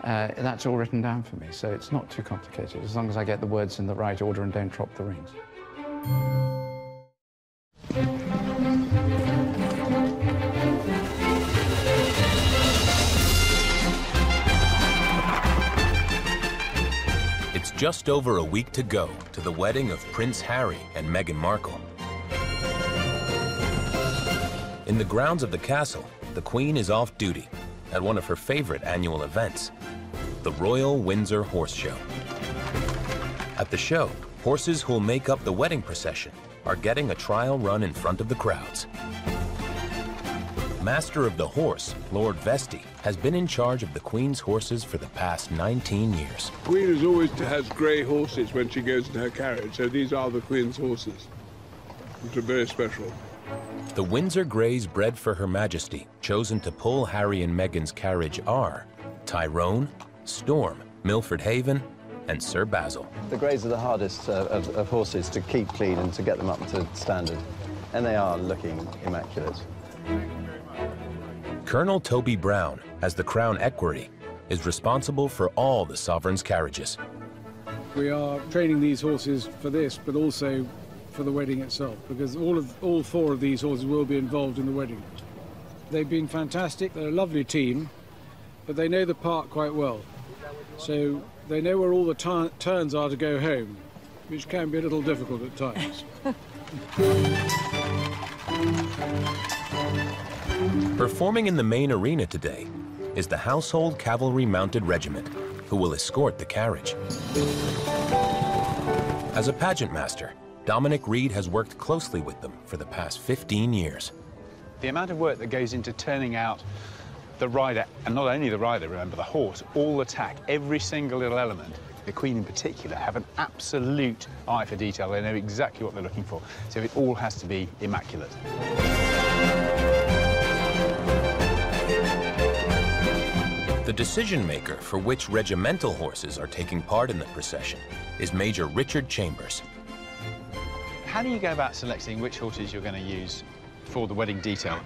that's all written down for me, so it's not too complicated, as long as I get the words in the right order and don't drop the rings. It's just over a week to go to the wedding of Prince Harry and Meghan Markle. In the grounds of the castle, the Queen is off duty at one of her favorite annual events, the Royal Windsor Horse Show. At the show, horses who'll make up the wedding procession are getting a trial run in front of the crowds. Master of the horse, Lord Vestey, has been in charge of the Queen's horses for the past 19 years. The Queen always has grey horses when she goes in her carriage, so these are the Queen's horses, which are very special. The Windsor Greys bred for Her Majesty, chosen to pull Harry and Meghan's carriage are Tyrone, Storm, Milford Haven, and Sir Basil. The Greys are the hardest of horses to keep clean and to get them up to standard, and they are looking immaculate. Colonel Toby Brown, as the Crown Equerry, is responsible for all the sovereign's carriages. We are training these horses for this, but also for the wedding itself, because all four of these horses will be involved in the wedding. They've been fantastic, they're a lovely team, but they know the park quite well. So they know where all the turns are to go home, which can be a little difficult at times. Performing in the main arena today is the Household Cavalry Mounted Regiment, who will escort the carriage. As a pageant master, Dominic Reed has worked closely with them for the past 15 years. The amount of work that goes into turning out the rider, and not only the rider, remember, the horse, all attack, every single little element. The Queen in particular have an absolute eye for detail. They know exactly what they're looking for, so it all has to be immaculate. The decision maker for which regimental horses are taking part in the procession is Major Richard Chambers. How do you go about selecting which horses you're going to use for the wedding detail?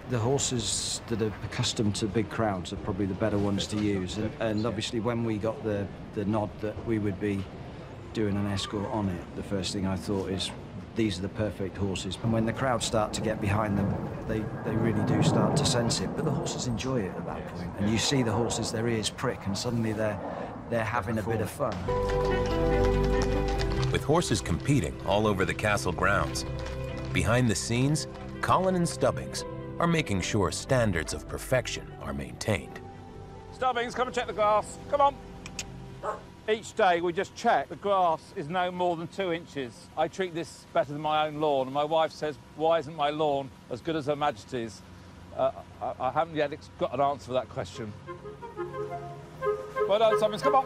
The horses that are accustomed to big crowds are probably the better ones to use. And obviously when we got the nod that we would be doing an escort on it, the first thing I thought is these are the perfect horses. And when the crowds start to get behind them, they really do start to sense it. But the horses enjoy it at that point. And you see the horses, their ears prick, and suddenly they're having a bit of fun. With horses competing all over the castle grounds, behind the scenes, Colin and Stubbings are making sure standards of perfection are maintained. Stubbings, come and check the grass. Come on. Each day we just check the grass is no more than 2 inches. I treat this better than my own lawn, and my wife says, why isn't my lawn as good as Her Majesty's? I haven't yet got an answer for that question. Well done, Stubbings, come on.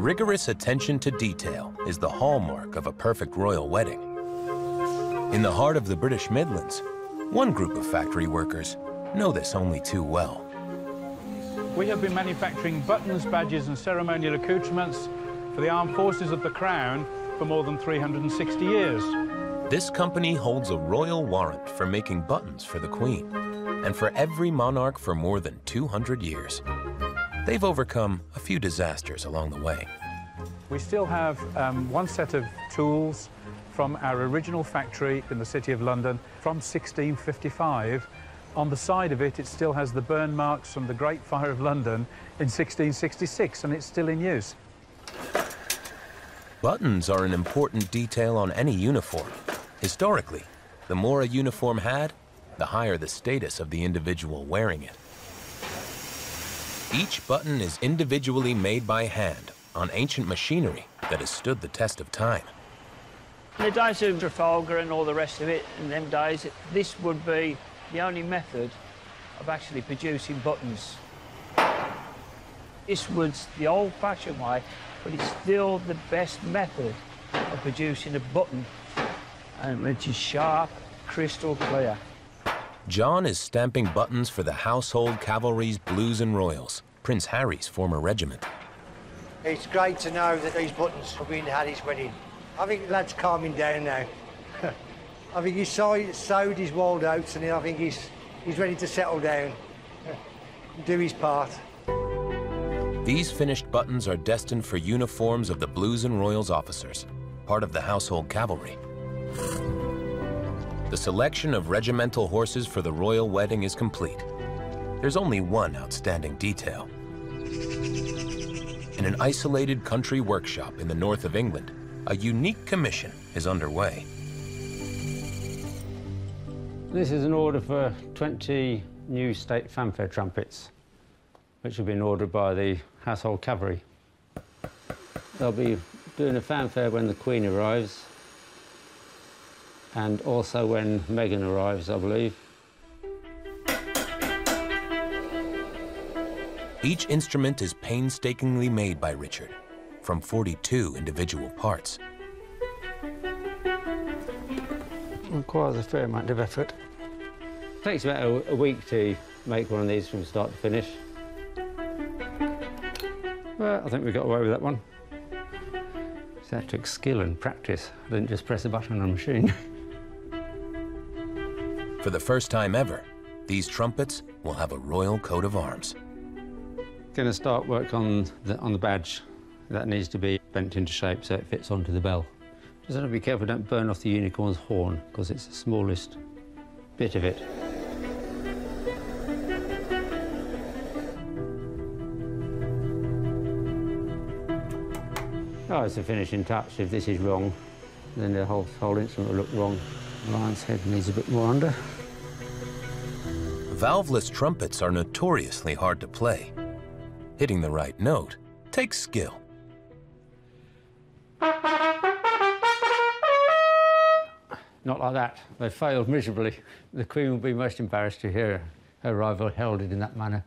Rigorous attention to detail is the hallmark of a perfect royal wedding. In the heart of the British Midlands, one group of factory workers know this only too well. We have been manufacturing buttons, badges and ceremonial accoutrements for the armed forces of the Crown for more than 360 years. This company holds a royal warrant for making buttons for the Queen, and for every monarch for more than 200 years. They've overcome a few disasters along the way. We still have one set of tools from our original factory in the City of London from 1655. On the side of it, it still has the burn marks from the Great Fire of London in 1666, and it's still in use. Buttons are an important detail on any uniform. Historically, the more a uniform had, the higher the status of the individual wearing it. Each button is individually made by hand on ancient machinery that has stood the test of time. In the days of Trafalgar and all the rest of it, in them days, this would be the only method of actually producing buttons. This was the old-fashioned way, but it's still the best method of producing a button, and which is sharp, crystal clear. John is stamping buttons for the Household Cavalry's Blues and Royals, Prince Harry's former regiment. It's great to know that these buttons will be in Harry's wedding. I think the lad's calming down now. I think he's sowed his wild oats, and I think he's ready to settle down and do his part. These finished buttons are destined for uniforms of the Blues and Royals officers, part of the Household Cavalry. The selection of regimental horses for the royal wedding is complete. There's only one outstanding detail. In an isolated country workshop in the north of England, a unique commission is underway. This is an order for 20 new state fanfare trumpets, which have been ordered by the Household Cavalry. They'll be doing a fanfare when the Queen arrives, and also when Meghan arrives, I believe. Each instrument is painstakingly made by Richard, from 42 individual parts. It requires a fair amount of effort. It takes about a week to make one of these from start to finish. But I think we got away with that one. So that took skill and practice. I didn't just press a button on a machine. For the first time ever, these trumpets will have a royal coat of arms. Going to start work on the badge. That needs to be bent into shape so it fits onto the bell. Just have to be careful, don't burn off the unicorn's horn, because it's the smallest bit of it. Oh, it's a finishing touch. If this is wrong, then the whole instrument will look wrong. The lion's head needs a bit more under. Valveless trumpets are notoriously hard to play. Hitting the right note takes skill. Not like that. They failed miserably. The Queen will be most embarrassed to hear her rival held it in that manner.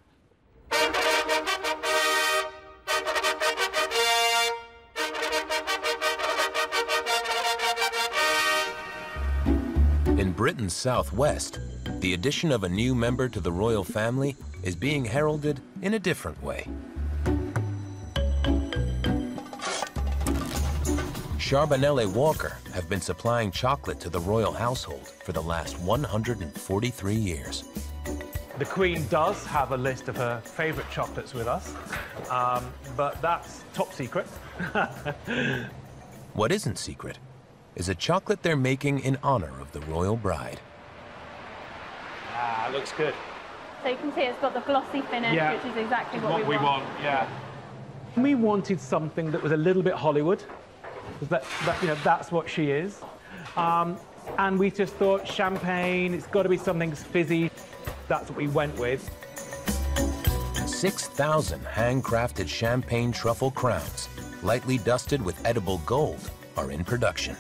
In Britain's southwest, the addition of a new member to the royal family is being heralded in a different way. Charbonnel Walker have been supplying chocolate to the royal household for the last 143 years. The Queen does have a list of her favourite chocolates with us, but that's top secret. What isn't secret is a chocolate they're making in honour of the royal bride. Ah, looks good. So you can see it's got the glossy finish, Yeah. which is exactly what we want. Yeah. We wanted something that was a little bit Hollywood, because you know, that's what she is. And we just thought champagne, it's got to be something fizzy. That's what we went with. 6,000 handcrafted champagne truffle crowns, lightly dusted with edible gold, are in production.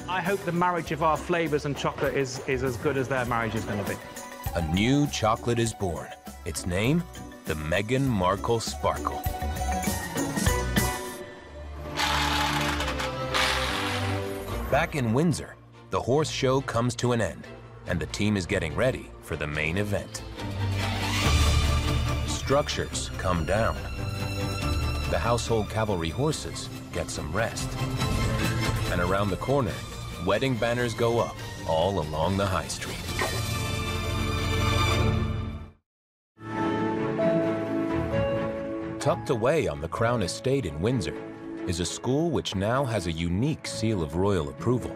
I hope the marriage of our flavours and chocolate is as good as their marriage is going to be. A new chocolate is born. Its name, the Meghan Markle Sparkle. Back in Windsor, the horse show comes to an end, and the team is getting ready for the main event. Structures come down. The household cavalry horses get some rest. And around the corner, wedding banners go up all along the high street. Tucked away on the Crown Estate in Windsor is a school which now has a unique seal of royal approval.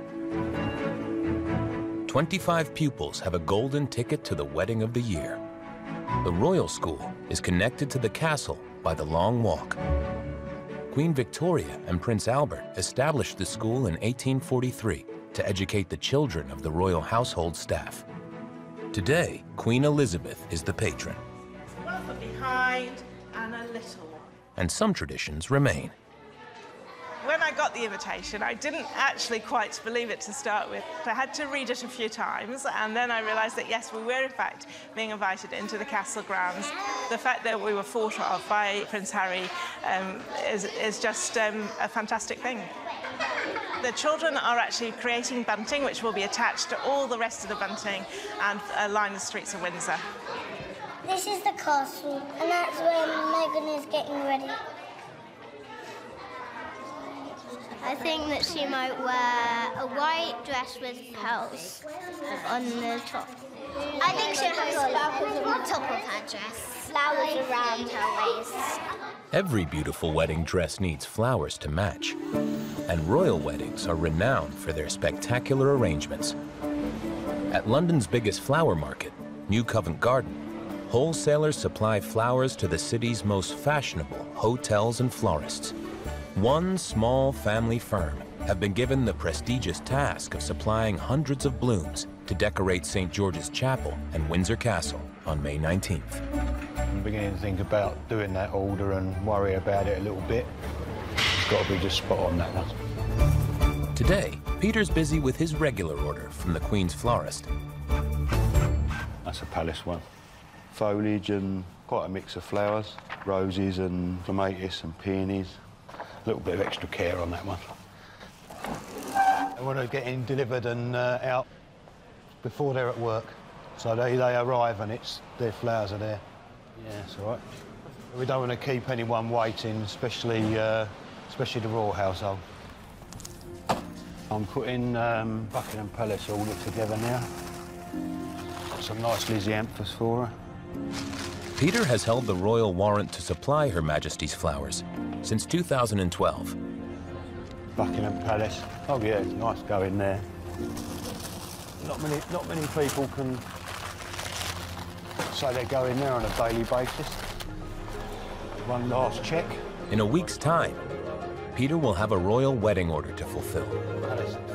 25 pupils have a golden ticket to the wedding of the year. The Royal School is connected to the castle by the Long Walk. Queen Victoria and Prince Albert established the school in 1843 to educate the children of the royal household staff. Today, Queen Elizabeth is the patron, 1 foot behind and a little. and some traditions remain. When I got the invitation, I didn't actually quite believe it to start with. I had to read it a few times, and then I realised that, yes, we were, in fact, being invited into the castle grounds. The fact that we were thought of by Prince Harry is just a fantastic thing. The children are actually creating bunting, which will be attached to all the rest of the bunting and line the streets of Windsor. This is the castle, and that's where Meghan is getting ready. I think that she might wear a white dress with pearls on the top. I think she'll have sparkles on the top of her dress, flowers around her waist. Every beautiful wedding dress needs flowers to match, and royal weddings are renowned for their spectacular arrangements. At London's biggest flower market, New Covent Garden, wholesalers supply flowers to the city's most fashionable hotels and florists. One small family firm have been given the prestigious task of supplying hundreds of blooms to decorate St. George's Chapel and Windsor Castle on May 19th. I'm beginning to think about doing that order and worry about it a little bit. It's got to be just spot on, that one. Today, Peter's busy with his regular order from the Queen's florist. That's a palace one. Foliage and quite a mix of flowers, roses and clematis and peonies. A little bit of extra care on that one. I want to get in delivered and out before they're at work. So they arrive and their flowers are there. Yeah, it's all right. We don't want to keep anyone waiting, especially the royal household. I'm putting Buckingham Palace order together now. Got some nice lysianthus for her. Peter has held the royal warrant to supply Her Majesty's flowers since 2012. Buckingham Palace. Oh yeah, it's nice going there. Not many people can say they go in there on a daily basis. One last check. In a week's time, Peter will have a royal wedding order to fulfill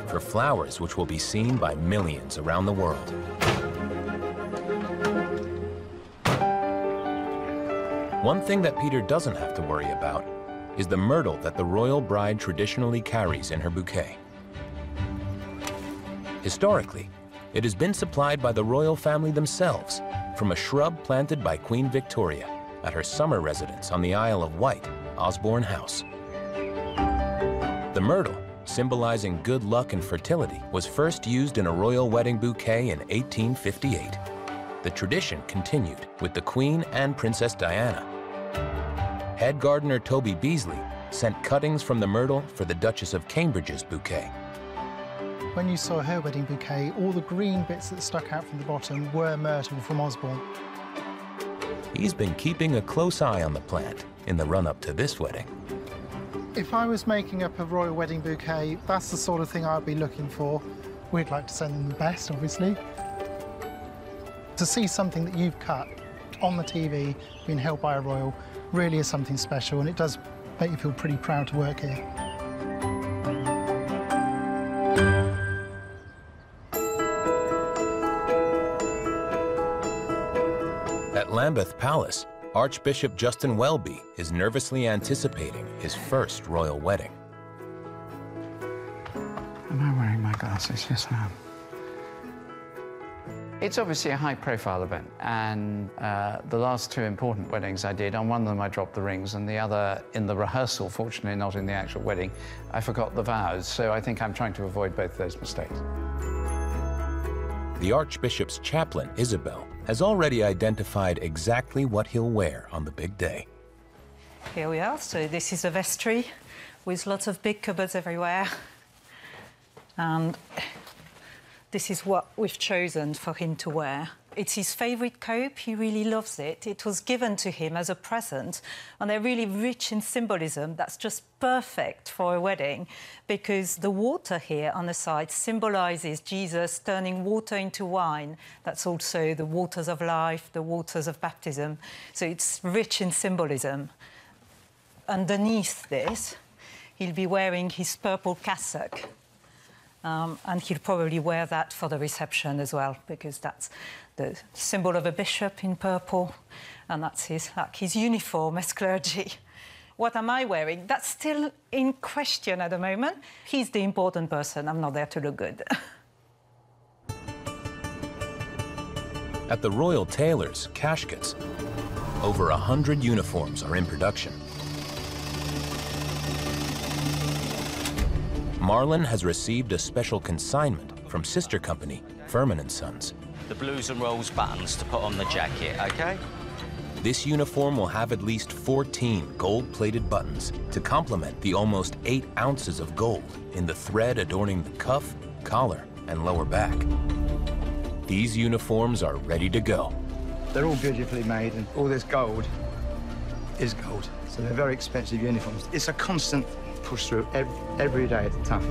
for flowers which will be seen by millions around the world. One thing that Peter doesn't have to worry about is the myrtle that the royal bride traditionally carries in her bouquet. Historically, it has been supplied by the royal family themselves from a shrub planted by Queen Victoria at her summer residence on the Isle of Wight, Osborne House. The myrtle, symbolizing good luck and fertility, was first used in a royal wedding bouquet in 1858. The tradition continued with the Queen and Princess Diana. Head gardener Toby Beasley sent cuttings from the myrtle for the Duchess of Cambridge's bouquet. When you saw her wedding bouquet, all the green bits that stuck out from the bottom were myrtle from Osborne. He's been keeping a close eye on the plant in the run-up to this wedding. If I was making up a royal wedding bouquet, that's the sort of thing I'd be looking for. We'd like to send them the best, obviously. To see something that you've cut on the TV being held by a royal really is something special, and it does make you feel pretty proud to work here. At Lambeth Palace, Archbishop Justin Welby is nervously anticipating his first royal wedding. Am I wearing my glasses? Yes, I am. It's obviously a high-profile event, and the last two important weddings I did, on one of them I dropped the rings, and the other, in the rehearsal, fortunately not in the actual wedding, I forgot the vows, so I think I'm trying to avoid both those mistakes. The Archbishop's chaplain, Isabel, has already identified exactly what he'll wear on the big day. Here we are. So this is a vestry with lots of big cupboards everywhere. And this is what we've chosen for him to wear. It's his favourite cope. He really loves it. It was given to him as a present, and they're really rich in symbolism. That's just perfect for a wedding, because the water here on the side symbolises Jesus turning water into wine. That's also the waters of life, the waters of baptism. So it's rich in symbolism. Underneath this, he'll be wearing his purple cassock. And he'll probably wear that for the reception as well, because that's the symbol of a bishop in purple, and that's his uniform as clergy. What am I wearing? That's still in question at the moment. He's the important person. I'm not there to look good. At the Royal Tailors, Cascades, over 100 uniforms are in production. Marlon has received a special consignment from sister company, Furman & Sons. The blues and rolls buttons to put on the jacket, OK? This uniform will have at least 14 gold-plated buttons to complement the almost 8 ounces of gold in the thread adorning the cuff, collar, and lower back. These uniforms are ready to go. They're all beautifully made, and all this gold is gold. So they're very expensive uniforms. It's a constant push through every day at the tough.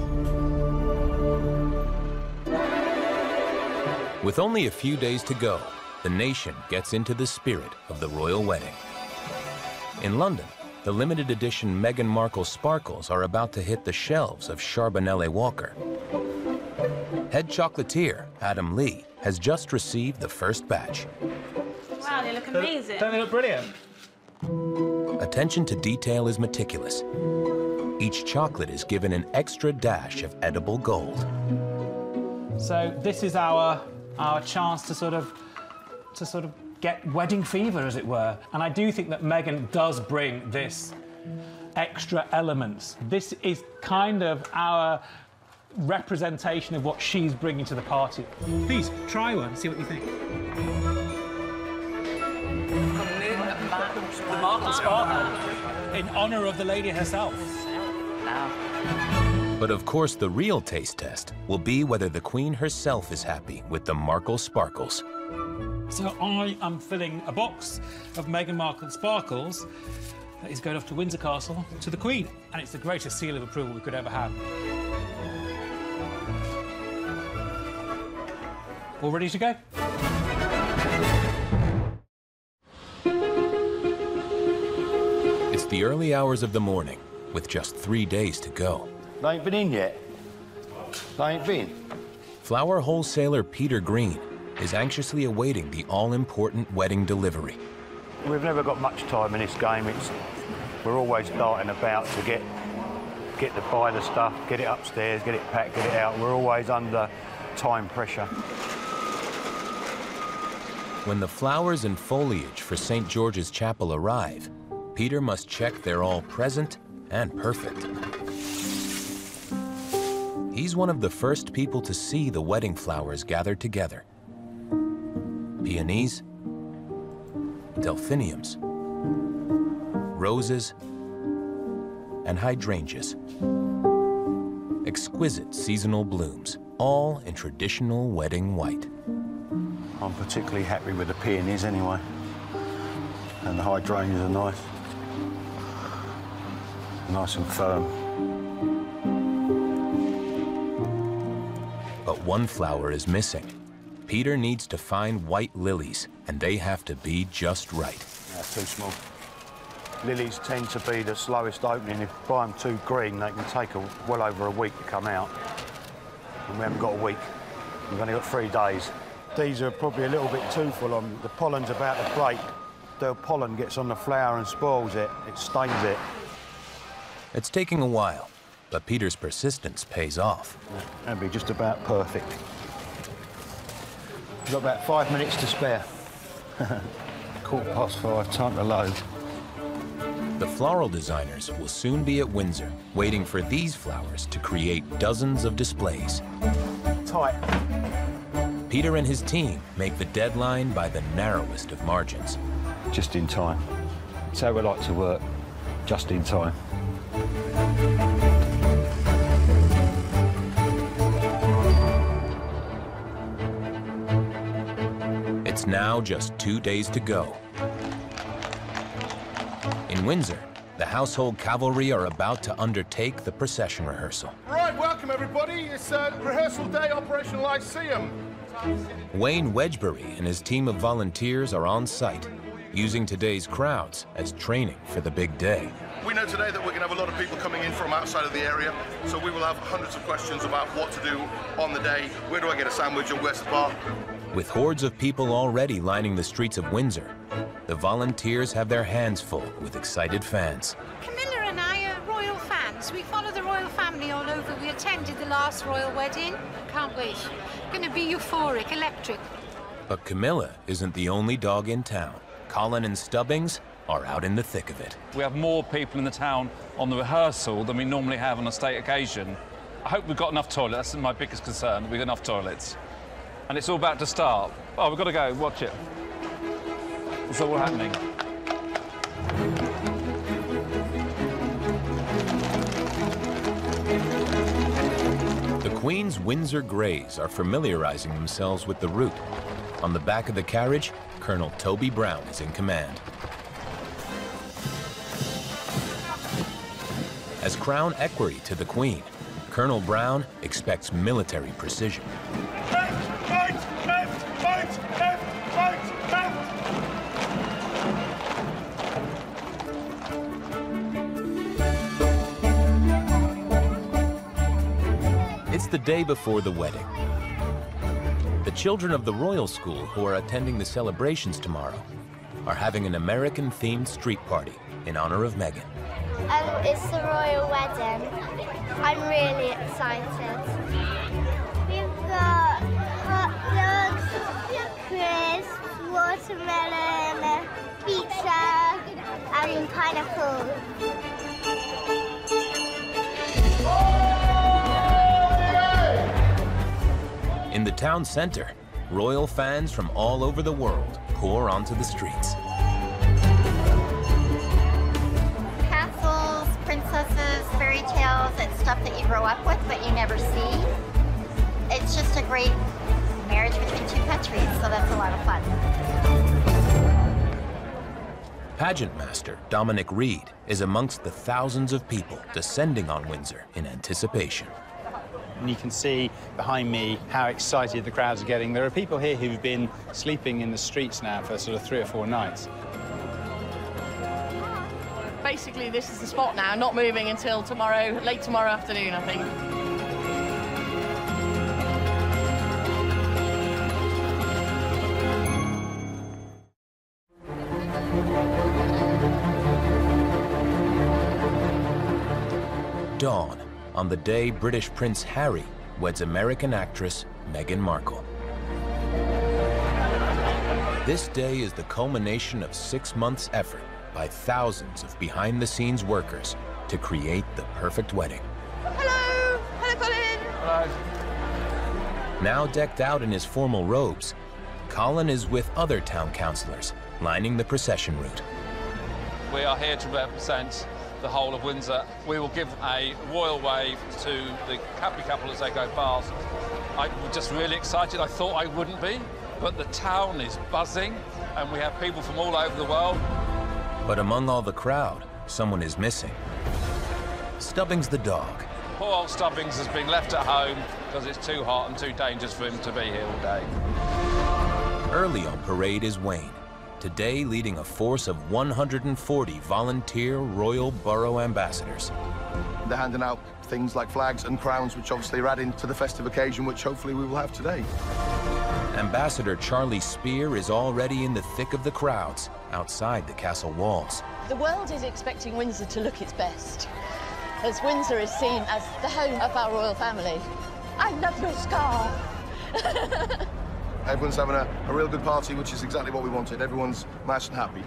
With only a few days to go, the nation gets into the spirit of the royal wedding. In London, the limited edition Meghan Markle sparkles are about to hit the shelves of Charbonnel Walker. Head chocolatier Adam Lee has just received the first batch. Wow, they look amazing. Don't they look brilliant? Attention to detail is meticulous. Each chocolate is given an extra dash of edible gold. So this is our chance to sort of get wedding fever, as it were. And I do think that Meghan does bring this extra element. This is kind of our representation of what she's bringing to the party. Please, try one, see what you think. The Markle Sparkle, in honour of the lady herself. But of course, the real taste test will be whether the Queen herself is happy with the Markle Sparkles. So I am filling a box of Meghan Markle Sparkles that is going off to Windsor Castle to the Queen. And it's the greatest seal of approval we could ever have. All ready to go? It's the early hours of the morning, with just 3 days to go. They ain't been in yet. They ain't been. Flower wholesaler Peter Green is anxiously awaiting the all-important wedding delivery. We've never got much time in this game. We're always darting about to get to buy the stuff, get it upstairs, get it packed, get it out. We're always under time pressure. When the flowers and foliage for St. George's Chapel arrive, Peter must check they're all present and perfect. He's one of the first people to see the wedding flowers gathered together. Peonies, delphiniums, roses, and hydrangeas. Exquisite seasonal blooms, all in traditional wedding white. I'm particularly happy with the peonies anyway. And the hydrangeas are nice. Nice and firm. But one flower is missing. Peter needs to find white lilies, and they have to be just right. That's too small. Lilies tend to be the slowest opening. If you buy them too green, they can take well over a week to come out. And we haven't got a week. We've only got 3 days. These are probably a little bit too full on. The pollen's about to break. The pollen gets on the flower and spoils it. It stains it. It's taking a while, but Peter's persistence pays off. That'd be just about perfect. We've got about 5 minutes to spare. 5:15, time to load. The floral designers will soon be at Windsor, waiting for these flowers to create dozens of displays. Tight. Peter and his team make the deadline by the narrowest of margins. Just in time. That's how we like to work. Just in time. It's now just 2 days to go. In Windsor, the household cavalry are about to undertake the procession rehearsal. Right, welcome everybody. It's rehearsal day, Operation Lyceum. Wayne Wedgbury and his team of volunteers are on site, using today's crowds as training for the big day. We know today that we're going to have a lot of people coming in from outside of the area, so we will have hundreds of questions about what to do on the day. Where do I get a sandwich and where's the bar? With hordes of people already lining the streets of Windsor, the volunteers have their hands full with excited fans. Camilla and I are royal fans. We follow the royal family all over. We attended the last royal wedding. Can't wait. Going to be euphoric, electric. But Camilla isn't the only dog in town. Colin and Stubbings are out in the thick of it. We have more people in the town on the rehearsal than we normally have on a state occasion. I hope we've got enough toilets. That's my biggest concern, we've got enough toilets. And it's all about to start. Oh, we've got to go, watch it. It's all happening. The Queen's Windsor Greys are familiarizing themselves with the route. On the back of the carriage, Colonel Toby Brown is in command. As crown equerry to the Queen, Colonel Brown expects military precision. It's the day before the wedding. The children of the Royal School who are attending the celebrations tomorrow are having an American-themed street party in honor of Meghan. It's the royal wedding. I'm really excited. We've got hot dogs, crisps, watermelon, pizza, and pineapple. In the town center, royal fans from all over the world pour onto the streets. Castles, princesses, fairy tales, it's stuff that you grow up with but you never see. It's just a great marriage between two countries, so that's a lot of fun. Pageant master Dominic Reed is amongst the thousands of people descending on Windsor in anticipation. And you can see behind me how excited the crowds are getting. There are people here who've been sleeping in the streets now for sort of 3 or 4 nights. basically this is the spot now, not moving until tomorrow, late tomorrow afternoon, I think. Dawn, on the day British Prince Harry weds American actress Meghan Markle. This day is the culmination of 6 months' effort by thousands of behind-the-scenes workers to create the perfect wedding. Hello! Hello, Colin! Hello. Now decked out in his formal robes, Colin is with other town councillors lining the procession route. We are here to represent the whole of Windsor. We will give a royal wave to the happy couple as they go past. I'm just really excited. I thought I wouldn't be, but the town is buzzing and we have people from all over the world. But among all the crowd, someone is missing. Stubbings the dog. Poor old Stubbings has been left at home because it's too hot and too dangerous for him to be here all day. Early on parade is Wayne, today leading a force of 140 volunteer Royal Borough ambassadors. They're handing out things like flags and crowns, which obviously are adding to the festive occasion, which hopefully we will have today. Ambassador Charlie Spear is already in the thick of the crowds outside the castle walls. The world is expecting Windsor to look its best, as Windsor is seen as the home of our royal family. I love your scarf. Everyone's having a real good party, which is exactly what we wanted. Everyone's nice and happy.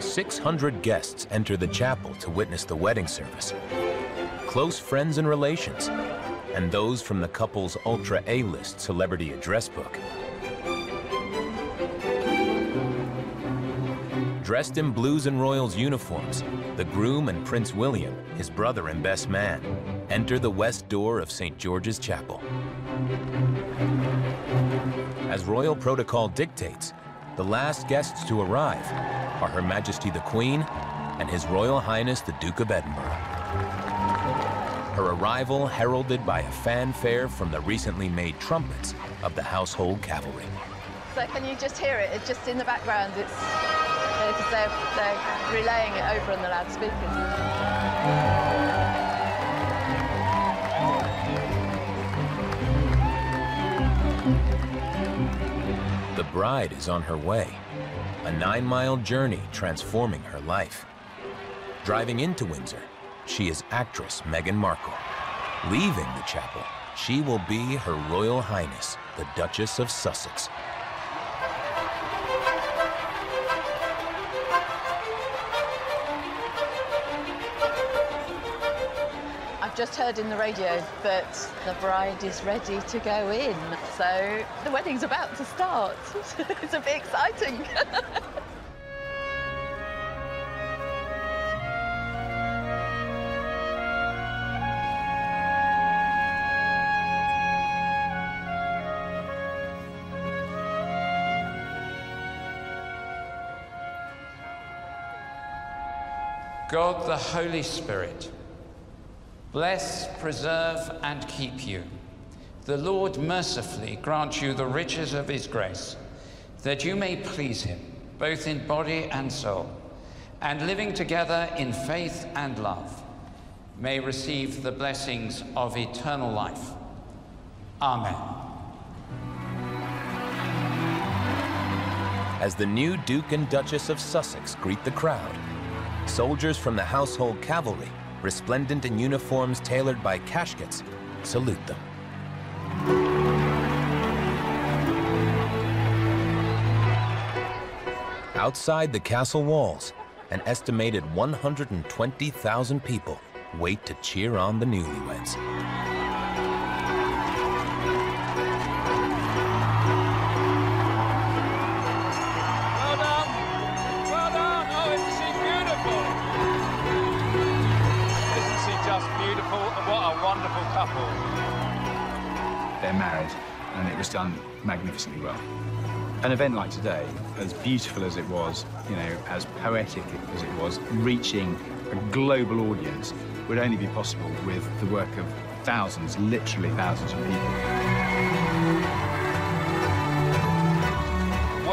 600 guests enter the chapel to witness the wedding service. Close friends and relations, and those from the couple's ultra A-list celebrity address book. Dressed in blues and royals uniforms, the groom and Prince William, his brother and best man, enter the west door of St. George's Chapel. As royal protocol dictates, the last guests to arrive are Her Majesty the Queen and His Royal Highness the Duke of Edinburgh. Her arrival heralded by a fanfare from the recently made trumpets of the household cavalry. So can you just hear it? It's just in the background. It's because they're relaying it over on the loudspeakers. The bride is on her way, a 9-mile journey transforming her life. Driving into Windsor, she is actress Meghan Markle. Leaving the chapel, she will be Her Royal Highness, the Duchess of Sussex. I've just heard in the radio that the bride is ready to go in, so the wedding's about to start. It's a bit exciting. God, the Holy Spirit, bless, preserve, and keep you. The Lord mercifully grant you the riches of his grace, that you may please him, both in body and soul, and living together in faith and love, may receive the blessings of eternal life. Amen. As the new Duke and Duchess of Sussex greet the crowd, soldiers from the household cavalry, resplendent in uniforms tailored by casquets, salute them. Outside the castle walls, an estimated 120,000 people wait to cheer on the newlyweds. Wonderful couple. They're married, and it was done magnificently well. An event like today, as beautiful as it was, you know, as poetic as it was, reaching a global audience would only be possible with the work of thousands, literally thousands of people.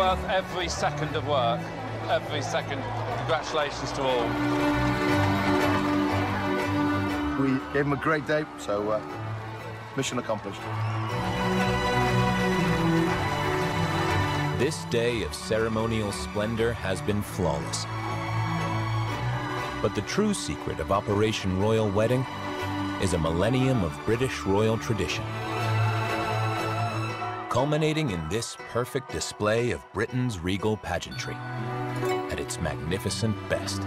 worth every second of work. Every second. Congratulations to all. We gave him a great day, so mission accomplished. This day of ceremonial splendor has been flawless. But the true secret of Operation Royal Wedding is a millennium of British royal tradition, culminating in this perfect display of Britain's regal pageantry at its magnificent best.